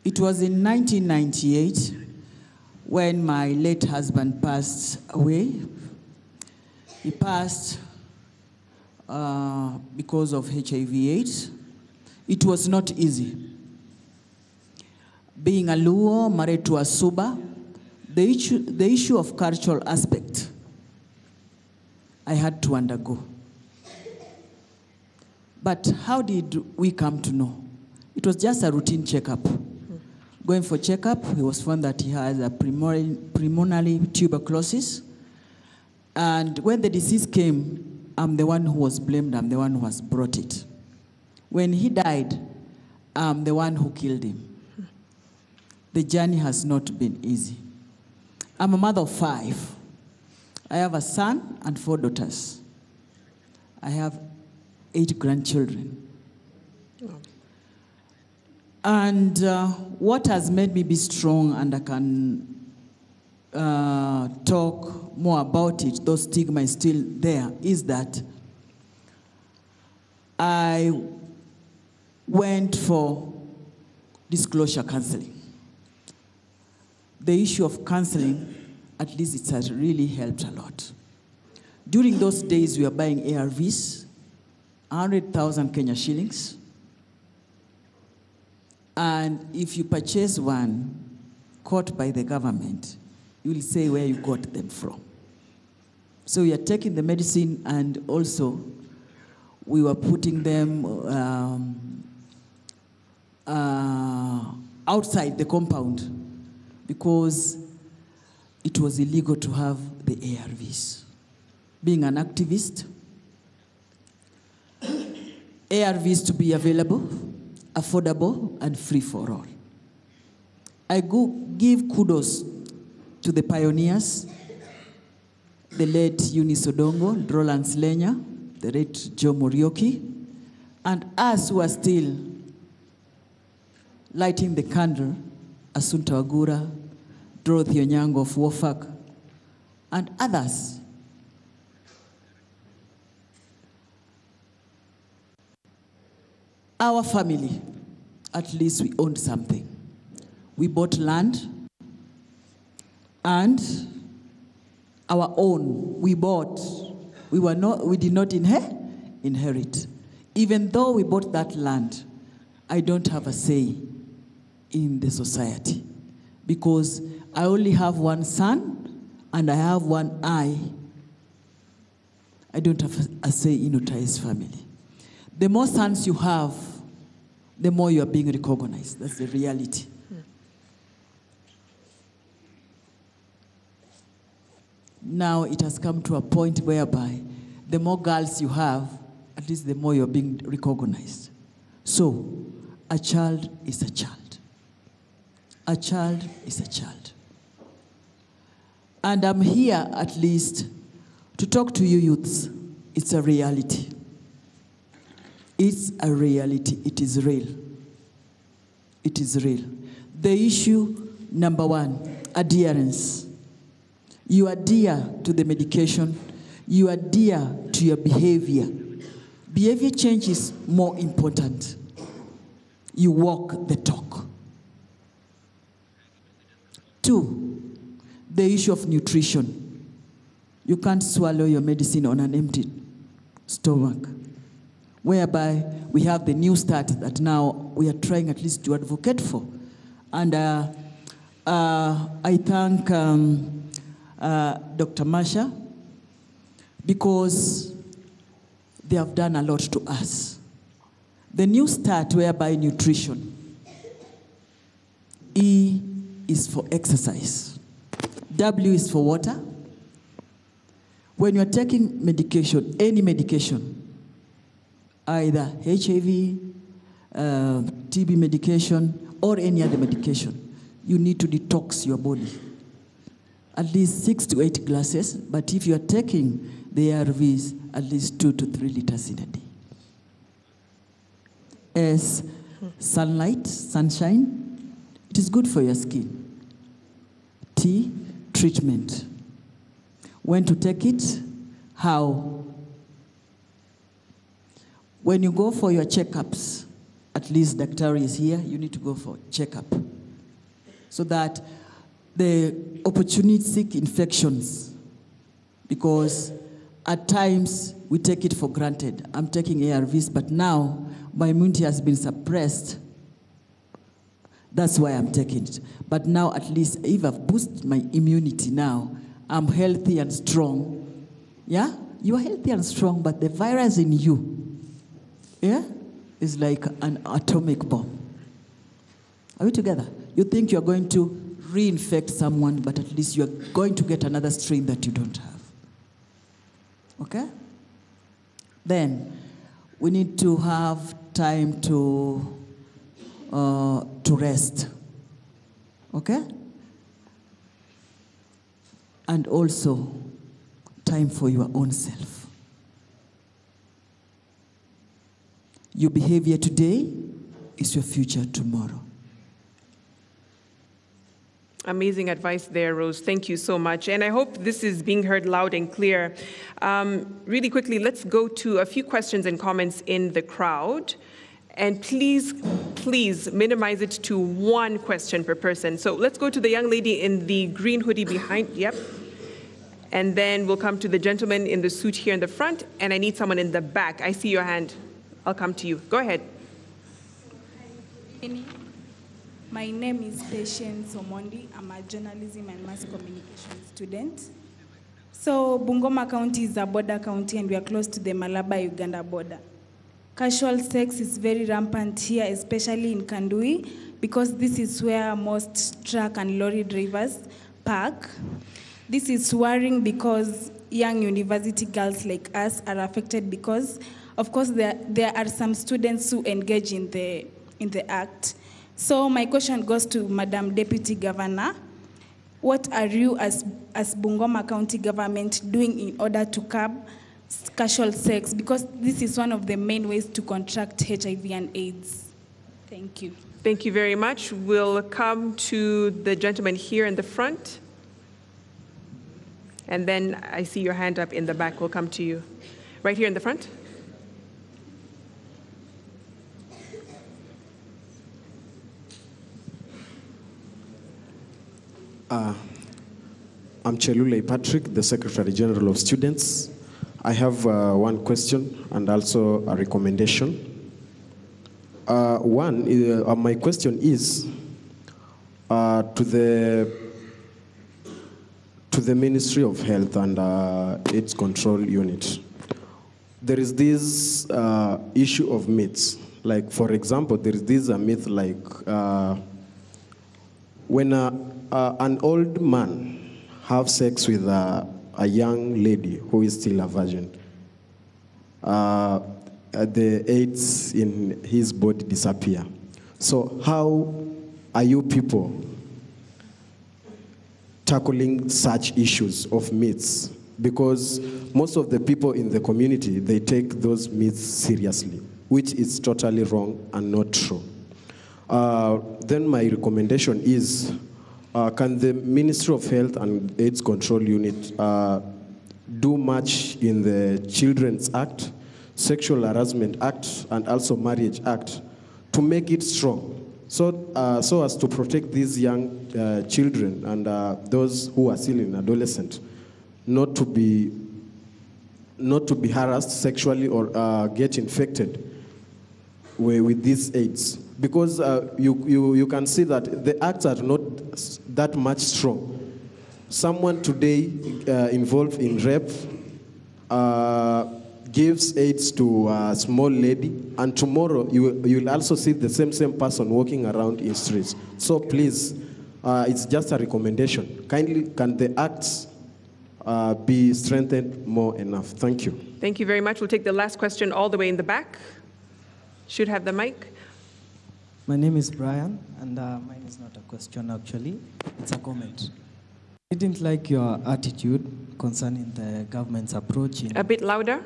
It was in 1998 when my late husband passed away. He passed because of HIV/AIDS. It was not easy. Being a Luo, married to a Suba, the issue of cultural aspect, I had to undergo. But how did we come to know? It was just a routine checkup. Going for checkup, he was found that he has a pulmonary tuberculosis. And when the disease came, I'm the one who was blamed, I'm the one who has brought it. When he died, I'm the one who killed him. The journey has not been easy. I'm a mother of 5. I have a son and 4 daughters. I have 8 grandchildren. And what has made me be strong, and I can talk more about it, though stigma is still there, is that I went for disclosure counseling. The issue of counseling, at least it has really helped a lot. During those days, we were buying ARVs, 100,000 Kenya shillings. And if you purchase one caught by the government, you will say where you got them from. So we are taking the medicine, and also we were putting them outside the compound, because it was illegal to have the ARVs. Being an activist, ARVs to be available, affordable, and free for all. I give kudos to the pioneers, the late Eunice Odongo, Roland Slenya, the late Joe Morioki, and us who are still lighting the candle, Assunta Wagura, Dorothy Onyango of WOFAC, and others. Our family, at least we owned something. We bought land, and our own, we bought. We did not inherit. Even though we bought that land, I don't have a say in the society, because I only have one son and I have one eye. I don't have a say in Utai's family. The more sons you have, the more you are being recognized. That's the reality. Now it has come to a point whereby the more girls you have, at at least the more you're being recognized. So, a child is a child. A child is a child. And I'm here at least to talk to you youths. It's a reality. It's a reality. It is real. It is real. The issue, number one, adherence. You adhere to the medication. You adhere to your behavior. Behavior change is more important. You walk the talk. Two, the issue of nutrition. You can't swallow your medicine on an empty stomach, whereby we have the new start that now we are trying at least to advocate for. And I thank Dr. Masha, because they have done a lot to us. The new start whereby nutrition, E is for exercise, W is for water. When you're taking medication, any medication, either HIV, TB medication, or any other medication, you need to detox your body. At least 6 to 8 glasses, but if you are taking the ARVs, at least 2 to 3 liters in a day. As sunlight, sunshine, it is good for your skin. T, treatment. When to take it, how. When you go for your checkups, at least Dr. is here, you need to go for checkup, so that the opportunistic infections, because at times we take it for granted. I'm taking ARVs, but now my immunity has been suppressed. That's why I'm taking it. But now at least if I've boosted my immunity now, I'm healthy and strong. Yeah? You are healthy and strong, but the virus in you, yeah, is like an atomic bomb. Are we together? You think you're going to reinfect someone, but at least you're going to get another strain that you don't have. Okay? Then, we need to have time to rest. Okay? And also, time for your own self. Your behavior today is your future tomorrow. Amazing advice there, Rose. Thank you so much. And I hope this is being heard loud and clear. Really quickly, let's go to a few questions and comments in the crowd. And please, please minimize it to one question per person. So let's go to the young lady in the green hoodie behind. Yep. And then we'll come to the gentleman in the suit here in the front. And I need someone in the back. I see your hand. I'll come to you. Go ahead. My name is Patience Omondi. I'm a journalism and mass communication student. So Bungoma County is a border county and we are close to the Malaba-Uganda border. Casual sex is very rampant here, especially in Kandui, because this is where most truck and lorry drivers park. This is worrying because young university girls like us are affected because, of course, there are some students who engage in the act. So my question goes to Madam Deputy Governor. What are you as Bungoma County government doing in order to curb casual sex? Because this is one of the main ways to contract HIV and AIDS. Thank you. Thank you very much. We'll come to the gentleman here in the front. And then I see your hand up in the back. We'll come to you. Right here in the front. I'm Chelule Patrick, the Secretary General of Students. I have one question and also a recommendation. My question is to the Ministry of Health and AIDS Control Unit. There is this issue of myths. Like, for example, there is this myth like when an old man have sex with a young lady who is still a virgin, the AIDS in his body disappear. So how are you people tackling such issues of myths? Because most of the people in the community, they take those myths seriously, which is totally wrong and not true. Then my recommendation is, can the Ministry of Health and AIDS Control Unit do much in the Children's Act, Sexual Harassment Act, and also Marriage Act to make it strong, so as to protect these young children and those who are still in adolescent, not to be harassed sexually or get infected with these AIDS. Because you can see that the acts are not that much strong. Someone today involved in rape gives AIDS to a small lady, and tomorrow you will also see the same person walking around in streets. So please, it's just a recommendation. Kindly, can the acts be strengthened more enough? Thank you. Thank you very much. We'll take the last question all the way in the back. Should have the mic. My name is Brian, and mine is not a question actually, it's a comment. I didn't like your attitude concerning the government's approach. A bit louder.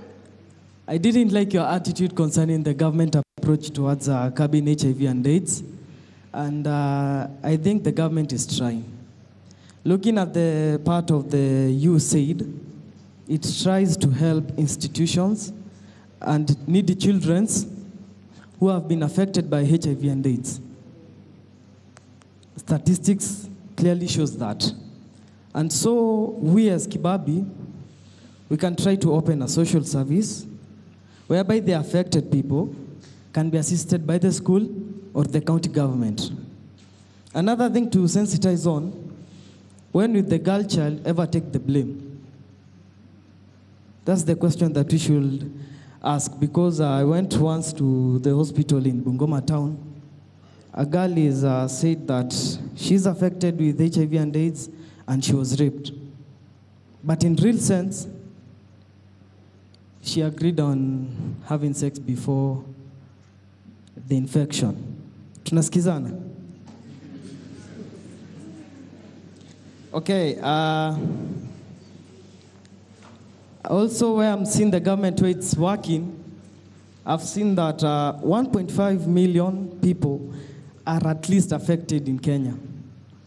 I didn't like your attitude concerning the government approach towards curbing HIV and AIDS, and I think the government is trying. Looking at the part of the USAID, it tries to help institutions and needy children who have been affected by HIV and AIDS. Statistics clearly shows that. And so we as Kibabi, we can try to open a social service whereby the affected people can be assisted by the school or the county government. Another thing to sensitize on, when will the girl child ever take the blame? That's the question that we should ask, because I went once to the hospital in Bungoma town. A girl is said that she's affected with HIV and AIDS and she was raped. But in real sense, she agreed on having sex before the infection. Tunasikizana? Okay. Also, where I'm seeing the government where it's working, I've seen that 1.5 million people are at least affected in Kenya.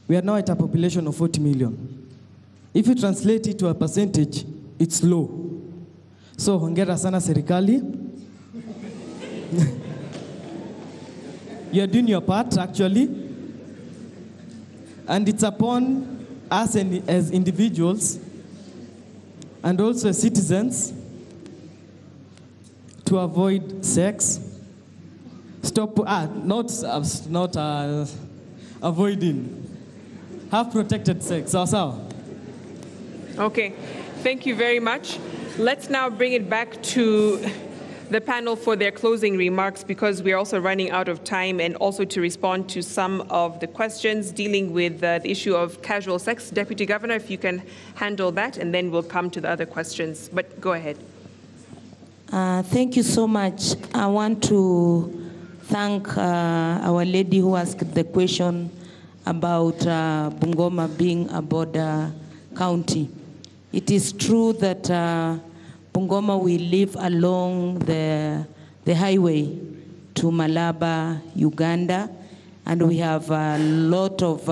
We are now at a population of 40 million. If you translate it to a percentage, it's low. So, hongera sana serikali. You're doing your part, actually. And it's upon us as individuals and also as citizens to avoid sex. Stop, not avoiding. Have protected sex. Okay, thank you very much. Let's now bring it back to the panel for their closing remarks, because we're also running out of time, and also to respond to some of the questions dealing with the issue of casual sex. Deputy Governor, if you can handle that, and then we'll come to the other questions. But go ahead. Thank you so much. I want to thank our lady who asked the question about Bungoma being a border county. It is true that Bungoma will live along the highway to Malaba, Uganda, and we have a lot of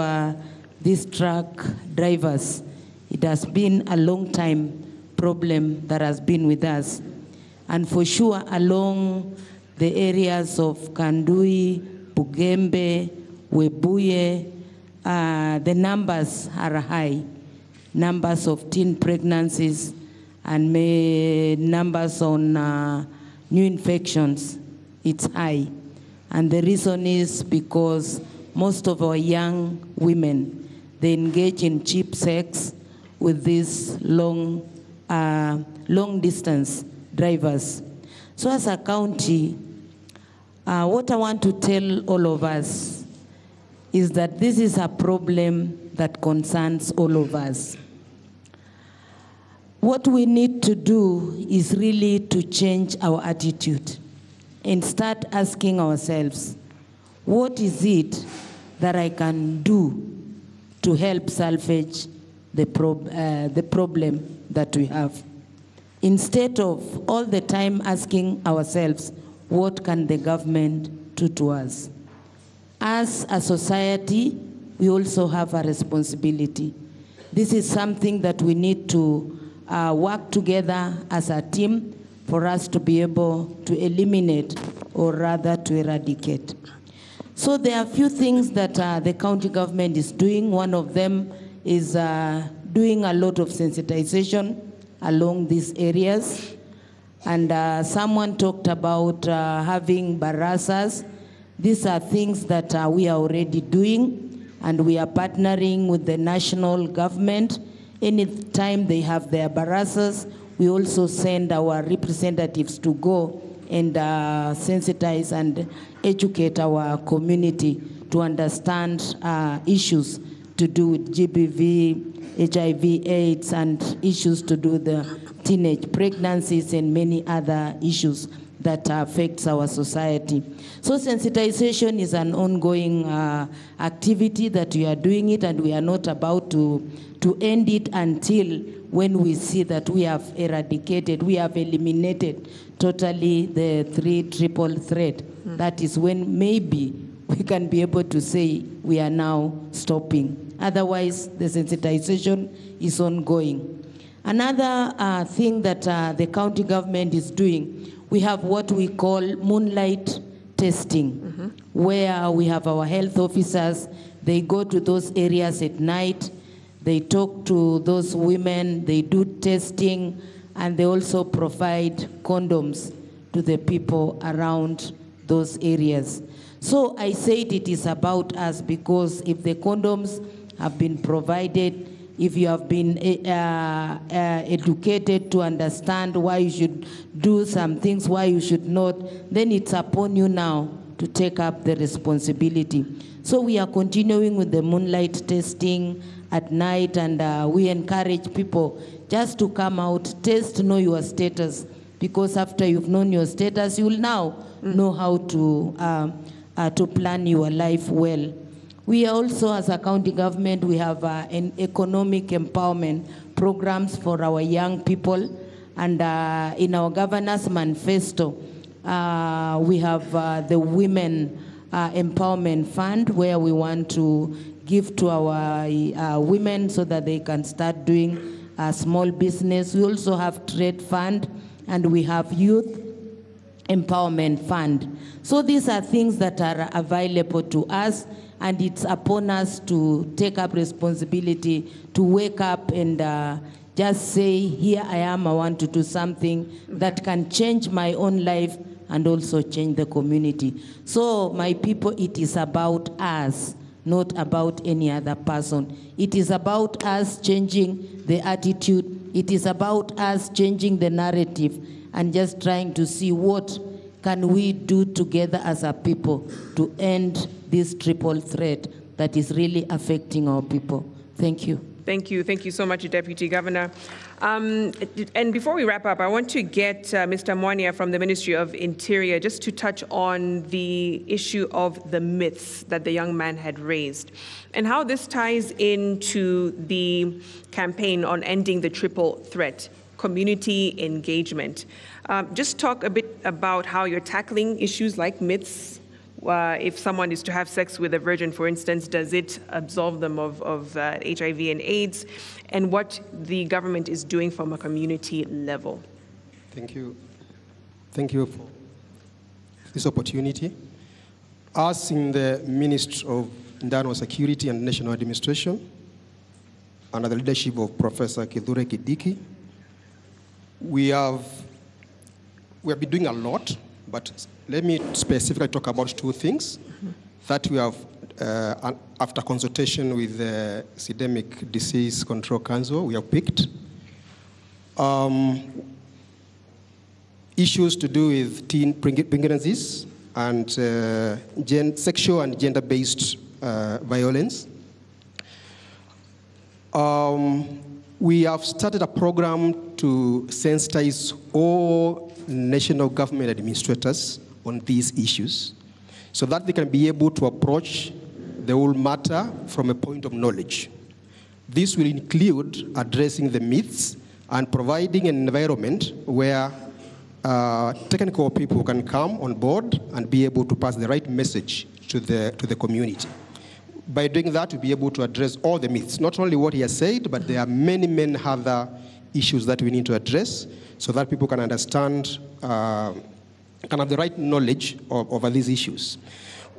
these truck drivers. It has been a long time problem that has been with us. And for sure, along the areas of Kandui, Bugembe, Webuye, the numbers are high. Numbers of teen pregnancies and numbers on new infections, it's high. And the reason is because most of our young women, they engage in cheap sex with these long distance drivers. So as a county, what I want to tell all of us is that this is a problem that concerns all of us. What we need to do is really to change our attitude. and start asking ourselves, what is it that I can do to help salvage the problem that we have? Instead of all the time asking ourselves, what can the government do to us? As a society, we also have a responsibility. This is something that we need to work together as a team for us to be able to eliminate, or rather to eradicate. So there are a few things that the county government is doing. One of them is doing a lot of sensitization along these areas. And someone talked about having barasas. These are things that we are already doing, and we are partnering with the national government. Anytime they have their barasas, we also send our representatives to go and sensitize and educate our community to understand issues to do with GBV, HIV, AIDS, and issues to do with the teenage pregnancies and many other issues that affects our society. So sensitization is an ongoing activity that we are doing it, and we are not about to end it until when we see that we have eradicated, we have eliminated totally the triple threat. That is when maybe we can be able to say we are now stopping. Otherwise, the sensitization is ongoing. Another thing that the county government is doing, we have what we call moonlight testing, where we have our health officers. They go to those areas at night, they talk to those women, they do testing, and they also provide condoms to the people around those areas. So I said it is about us, because if the condoms have been provided, if you have been educated to understand why you should do some things, why you should not, then it's upon you now to take up the responsibility. So we are continuing with the moonlight testing at night, and we encourage people just to come out, test, know your status, because after you've known your status, you will now know how to plan your life well. We also, as a county government, we have an economic empowerment programs for our young people, and in our governor's manifesto, we have the Women Empowerment Fund, where we want to give to our women so that they can start doing small business. We also have trade fund, and we have youth empowerment fund. So these are things that are available to us, and it's upon us to take up responsibility, to wake up and just say, here I am, I want to do something that can change my own life and also change the community. So my people, it is about us, not about any other person. It is about us changing the attitude. It is about us changing the narrative and just trying to see what can we do together as a people to end this triple threat that is really affecting our people. Thank you. Thank you. Thank you so much, Deputy Governor. And before we wrap up, I want to get Mr. Mwania from the Ministry of Interior just to touch on the issue of the myths that the young man had raised and how this ties into the campaign on ending the triple threat, community engagement. Just talk a bit about how you're tackling issues like myths. If someone is to have sex with a virgin, for instance, does it absolve them of HIV and AIDS, and what the government is doing from a community level? Thank you. Thank you for this opportunity. Us in the Ministry of Internal Security and National Administration, under the leadership of Professor Kithure Kindiki, we have been doing a lot, but let me specifically talk about two things that we have, after consultation with the Epidemic Disease Control Council, we have picked. Issues to do with teen pregnancies and sexual and gender-based violence. We have started a program to sensitize all national government administrators on these issues so that they can be able to approach the whole matter from a point of knowledge. This will include addressing the myths and providing an environment where technical people can come on board and be able to pass the right message to the community. By doing that, we'll be able to address all the myths, not only what he has said, but there are many, many other issues that we need to address so that people can understand, can have the right knowledge over these issues.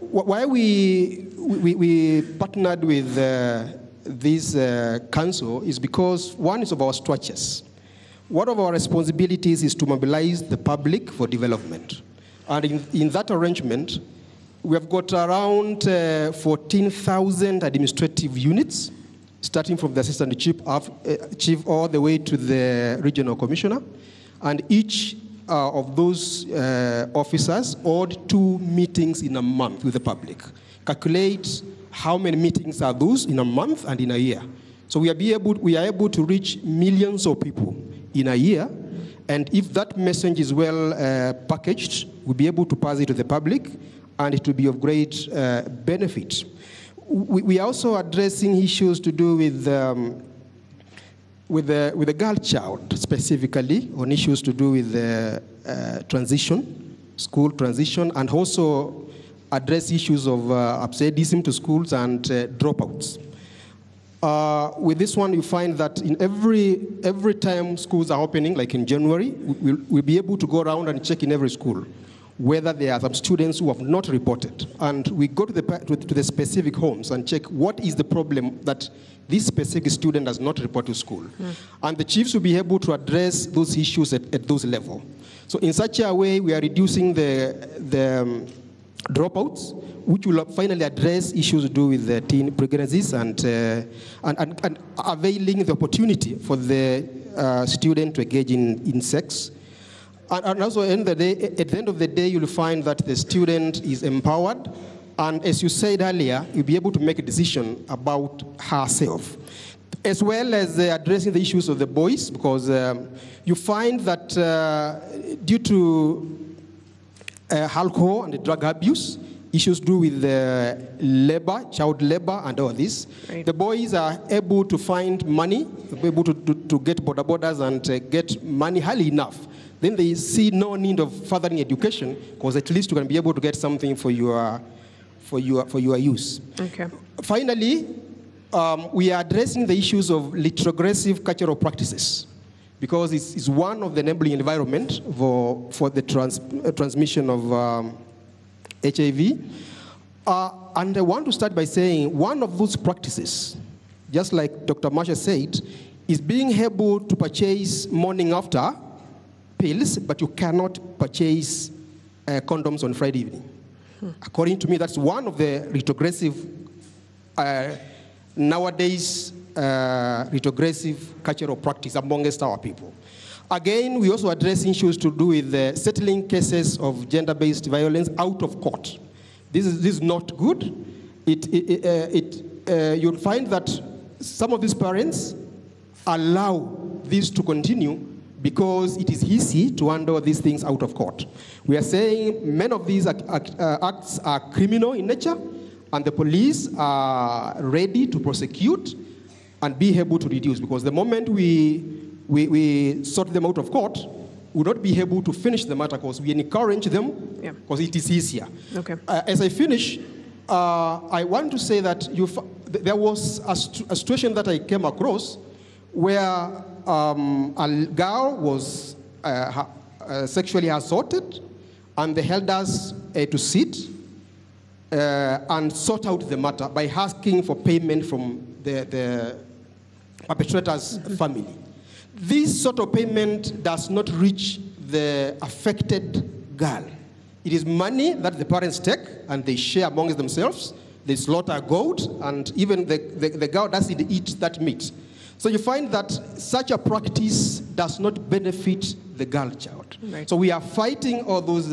Why we partnered with this council is because one is of our structures. One of our responsibilities is to mobilize the public for development. And in that arrangement, we have got around 14,000 administrative units, starting from the assistant chief all the way to the regional commissioner. And each of those officers hold 2 meetings in a month with the public. Calculate how many meetings are those in a month and in a year. So we are able to reach millions of people in a year. And if that message is well packaged, we'll be able to pass it to the public, and it will be of great benefit. We are also addressing issues to do with the girl child, specifically on issues to do with transition, school transition, and also address issues of absenteeism to schools and dropouts. With this one, you find that in every time schools are opening, like in January, we'll be able to go around and check in every school whether there are some students who have not reported. And we go to the specific homes and check what is the problem that this specific student does not report to school. And the chiefs will be able to address those issues at those levels. So in such a way, we are reducing the dropouts, which will finally address issues to do with the teen pregnancies and availing the opportunity for the student to engage in sex. And also, at the end of the day, you'll find that the student is empowered, and as you said earlier, you'll be able to make a decision about herself, as well as addressing the issues of the boys, because you find that due to alcohol and drug abuse, issues to do with labor, child labor, and all this. Right. The boys are able to find money, able to get borders and get money early enough. Then they see no need of furthering education, because at least you can be able to get something for your use. Okay. Finally, we are addressing the issues of retrogressive cultural practices, because it's one of the enabling environment for the transmission of HIV. And I want to start by saying one of those practices, just like Dr. Marsha said, is being able to purchase morning after pills, but you cannot purchase condoms on Friday evening. According to me, that's one of the retrogressive, nowadays, retrogressive cultural practice amongst our people. Again, we also address issues to do with settling cases of gender-based violence out of court. This is not good. You'll find that some of these parents allow this to continue because it is easy to handle these things out of court. We are saying many of these acts are criminal in nature, and the police are ready to prosecute and be able to reduce, because the moment we sort them out of court, we will not be able to finish the matter, because we encourage them, because it is easier. Okay. As I finish, I want to say that there was a situation that I came across where a girl was sexually assaulted, and they held us to sit and sort out the matter by asking for payment from the perpetrator's family. This sort of payment does not reach the affected girl. It is money that the parents take and they share amongst themselves. They slaughter a goat, and even the girl doesn't eat that meat. So you find that such a practice does not benefit the girl child. Right. So we are fighting all those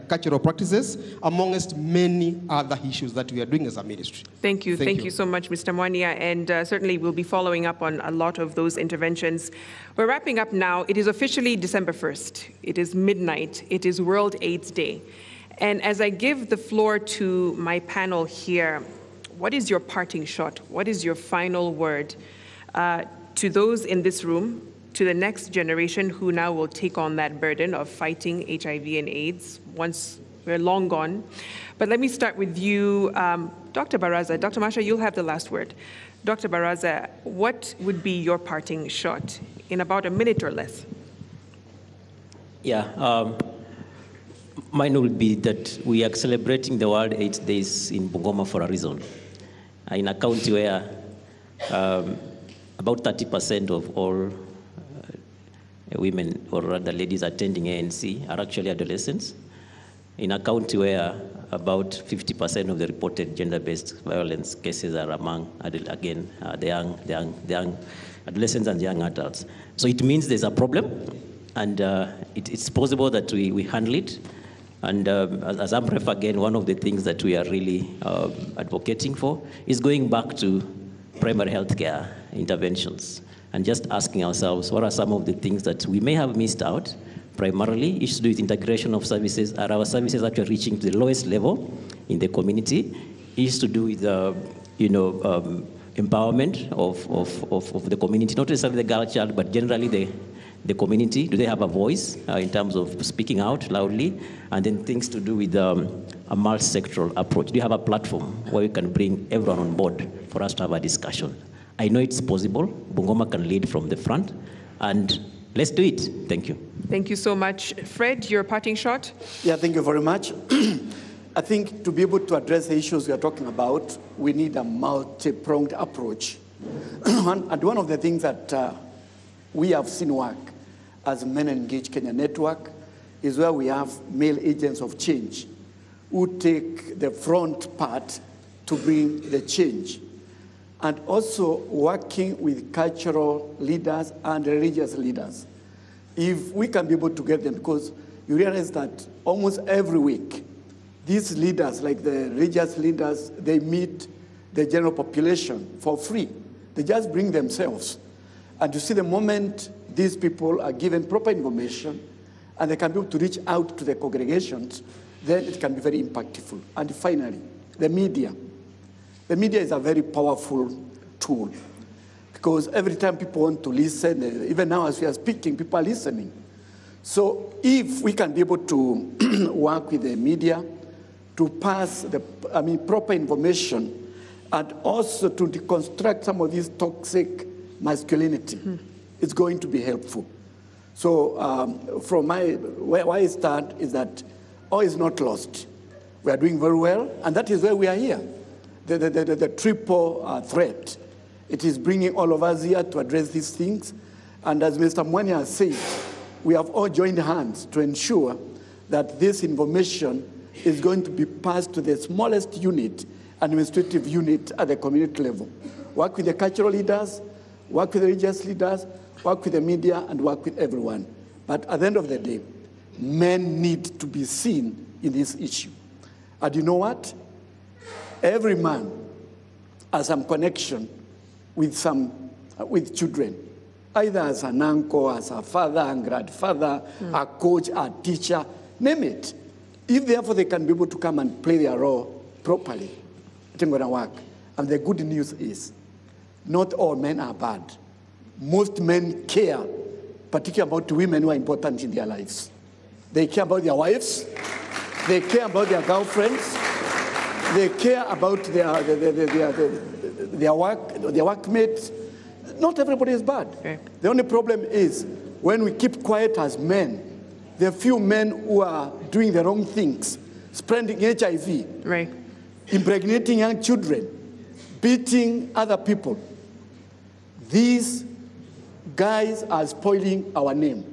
cultural practices amongst many other issues that we are doing as a ministry. Thank you. Thank you so much, Mr. Mwania, and certainly we'll be following up on a lot of those interventions. We're wrapping up now. It is officially December 1st. It is midnight. It is World AIDS Day. And as I give the floor to my panel here, what is your parting shot? What is your final word to those in this room, to the next generation who now will take on that burden of fighting HIV and AIDS once we're long gone? But let me start with you, Dr. Baraza. Dr. Masha, you'll have the last word. Dr. Baraza, what would be your parting shot in about a minute or less? Yeah, mine will be that we are celebrating the World AIDS Days in Bungoma for a reason. In a county where about 30% of all women, or rather ladies attending ANC, are actually adolescents. In a county where about 50% of the reported gender-based violence cases are among, again, the young adolescents and young adults. So it means there's a problem, and it's possible that we handle it. And as AMREF, again, one of the things that we are really advocating for is going back to primary health care interventions and just asking ourselves, what are some of the things that we may have missed out? Primarily, it should do with integration of services. Are our services actually reaching to the lowest level in the community? It is to do with, empowerment of the community, not necessarily the girl child, but generally the community. Do they have a voice in terms of speaking out loudly? And then things to do with a multi-sectoral approach. Do you have a platform where we can bring everyone on board for us to have a discussion? I know it's possible. Bungoma can lead from the front, and let's do it. Thank you. Thank you so much. Fred, your parting shot? Yeah, thank you very much. I think to be able to address the issues we are talking about, we need a multi-pronged approach. And one of the things that we have seen work as Men Engage Kenya Network is where we have male agents of change who take the front part to bring the change. And also working with cultural leaders and religious leaders. If we can be able to get them, because you realize that almost every week, these leaders, like the religious leaders, they meet the general population for free. They just bring themselves. And you see, the moment these people are given proper information and they can be able to reach out to the congregations, then it can be very impactful. And finally, the media. The media is a very powerful tool because every time people want to listen, even now as we are speaking, people are listening. So if we can be able to work with the media to pass proper information and also to deconstruct some of this toxic masculinity, it's going to be helpful. So from where I start is that all is not lost. We are doing very well, and that is why we are here. The triple threat. It is bringing all of us here to address these things. And as Mr. Mwanya has said, we have all joined hands to ensure that this information is going to be passed to the smallest unit, administrative unit at the community level. Work with the cultural leaders, work with the religious leaders, work with the media, and work with everyone. But at the end of the day, men need to be seen in this issue. And you know what? Every man has some connection with children, either as an uncle, as a father and grandfather, a coach, a teacher, name it. If therefore they can be able to come and play their role properly, it's going to work. And the good news is, not all men are bad. Most men care, particularly about women who are important in their lives. They care about their wives, they care about their girlfriends, they care about their workmates. Not everybody is bad. Okay. The only problem is when we keep quiet as men, there are few men who are doing the wrong things, spreading HIV, right, impregnating young children, beating other people. These guys are spoiling our name.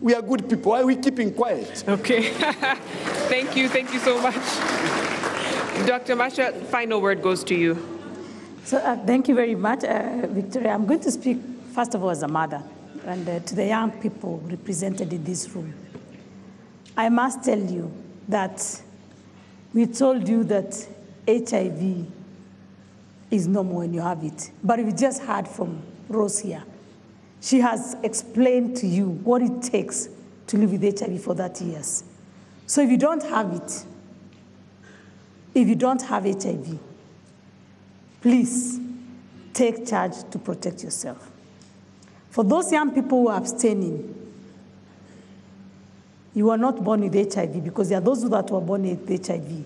We are good people. Why are we keeping quiet? Okay. Thank you so much. Dr. Masha, final word goes to you. So thank you very much, Victoria. I'm going to speak, first of all, as a mother, and to the young people represented in this room. I must tell you that we told you that HIV is normal when you have it. But we just heard from Rose here. She has explained to you what it takes to live with HIV for 30 years. So if you don't have it, if you don't have HIV, please take charge to protect yourself. For those young people who are abstaining, you are not born with HIV, because there are those that were born with HIV.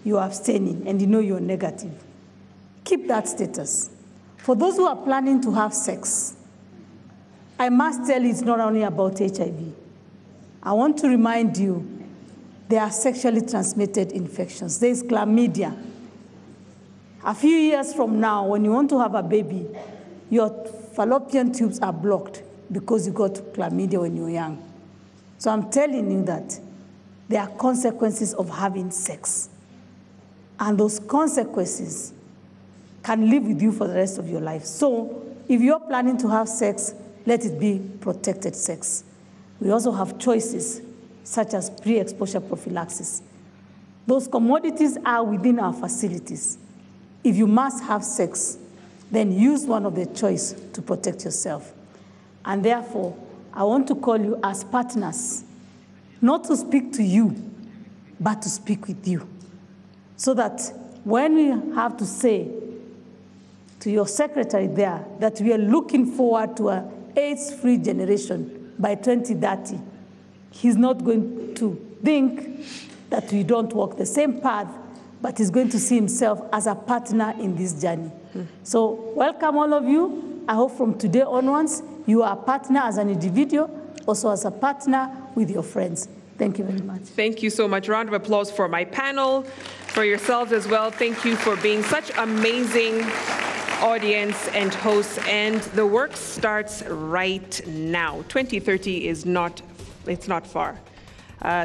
You are abstaining and you know you're negative. Keep that status. For those who are planning to have sex, I must tell you it's not only about HIV. I want to remind you there are sexually transmitted infections. There is chlamydia. A few years from now, when you want to have a baby, your fallopian tubes are blocked because you got chlamydia when you were young. So I'm telling you that there are consequences of having sex. And those consequences can live with you for the rest of your life. So if you're planning to have sex, let it be protected sex. We also have choices such as pre-exposure prophylaxis. Those commodities are within our facilities. If you must have sex, then use one of the choice to protect yourself. And therefore, I want to call you as partners, not to speak to you, but to speak with you. So that when we have to say to your secretary there that we are looking forward to an AIDS-free generation by 2030, he's not going to think that we don't walk the same path, but he's going to see himself as a partner in this journey. So welcome all of you. I hope from today onwards, you are a partner as an individual, also as a partner with your friends. Thank you very much. Thank you so much. Round of applause for my panel, for yourselves as well. Thank you for being such amazing audience and hosts. And the work starts right now. 2030 is not far.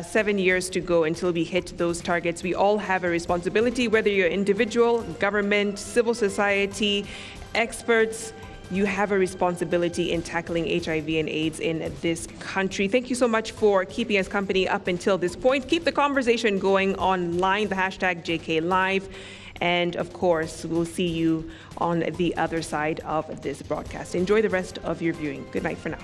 7 years to go until we hit those targets. We all have a responsibility, whether you're individual, government, civil society, experts. You have a responsibility in tackling HIV and AIDS in this country. Thank you so much for keeping us company up until this point. Keep the conversation going online, the hashtag JKLive. And of course, we'll see you on the other side of this broadcast. Enjoy the rest of your viewing. Good night for now.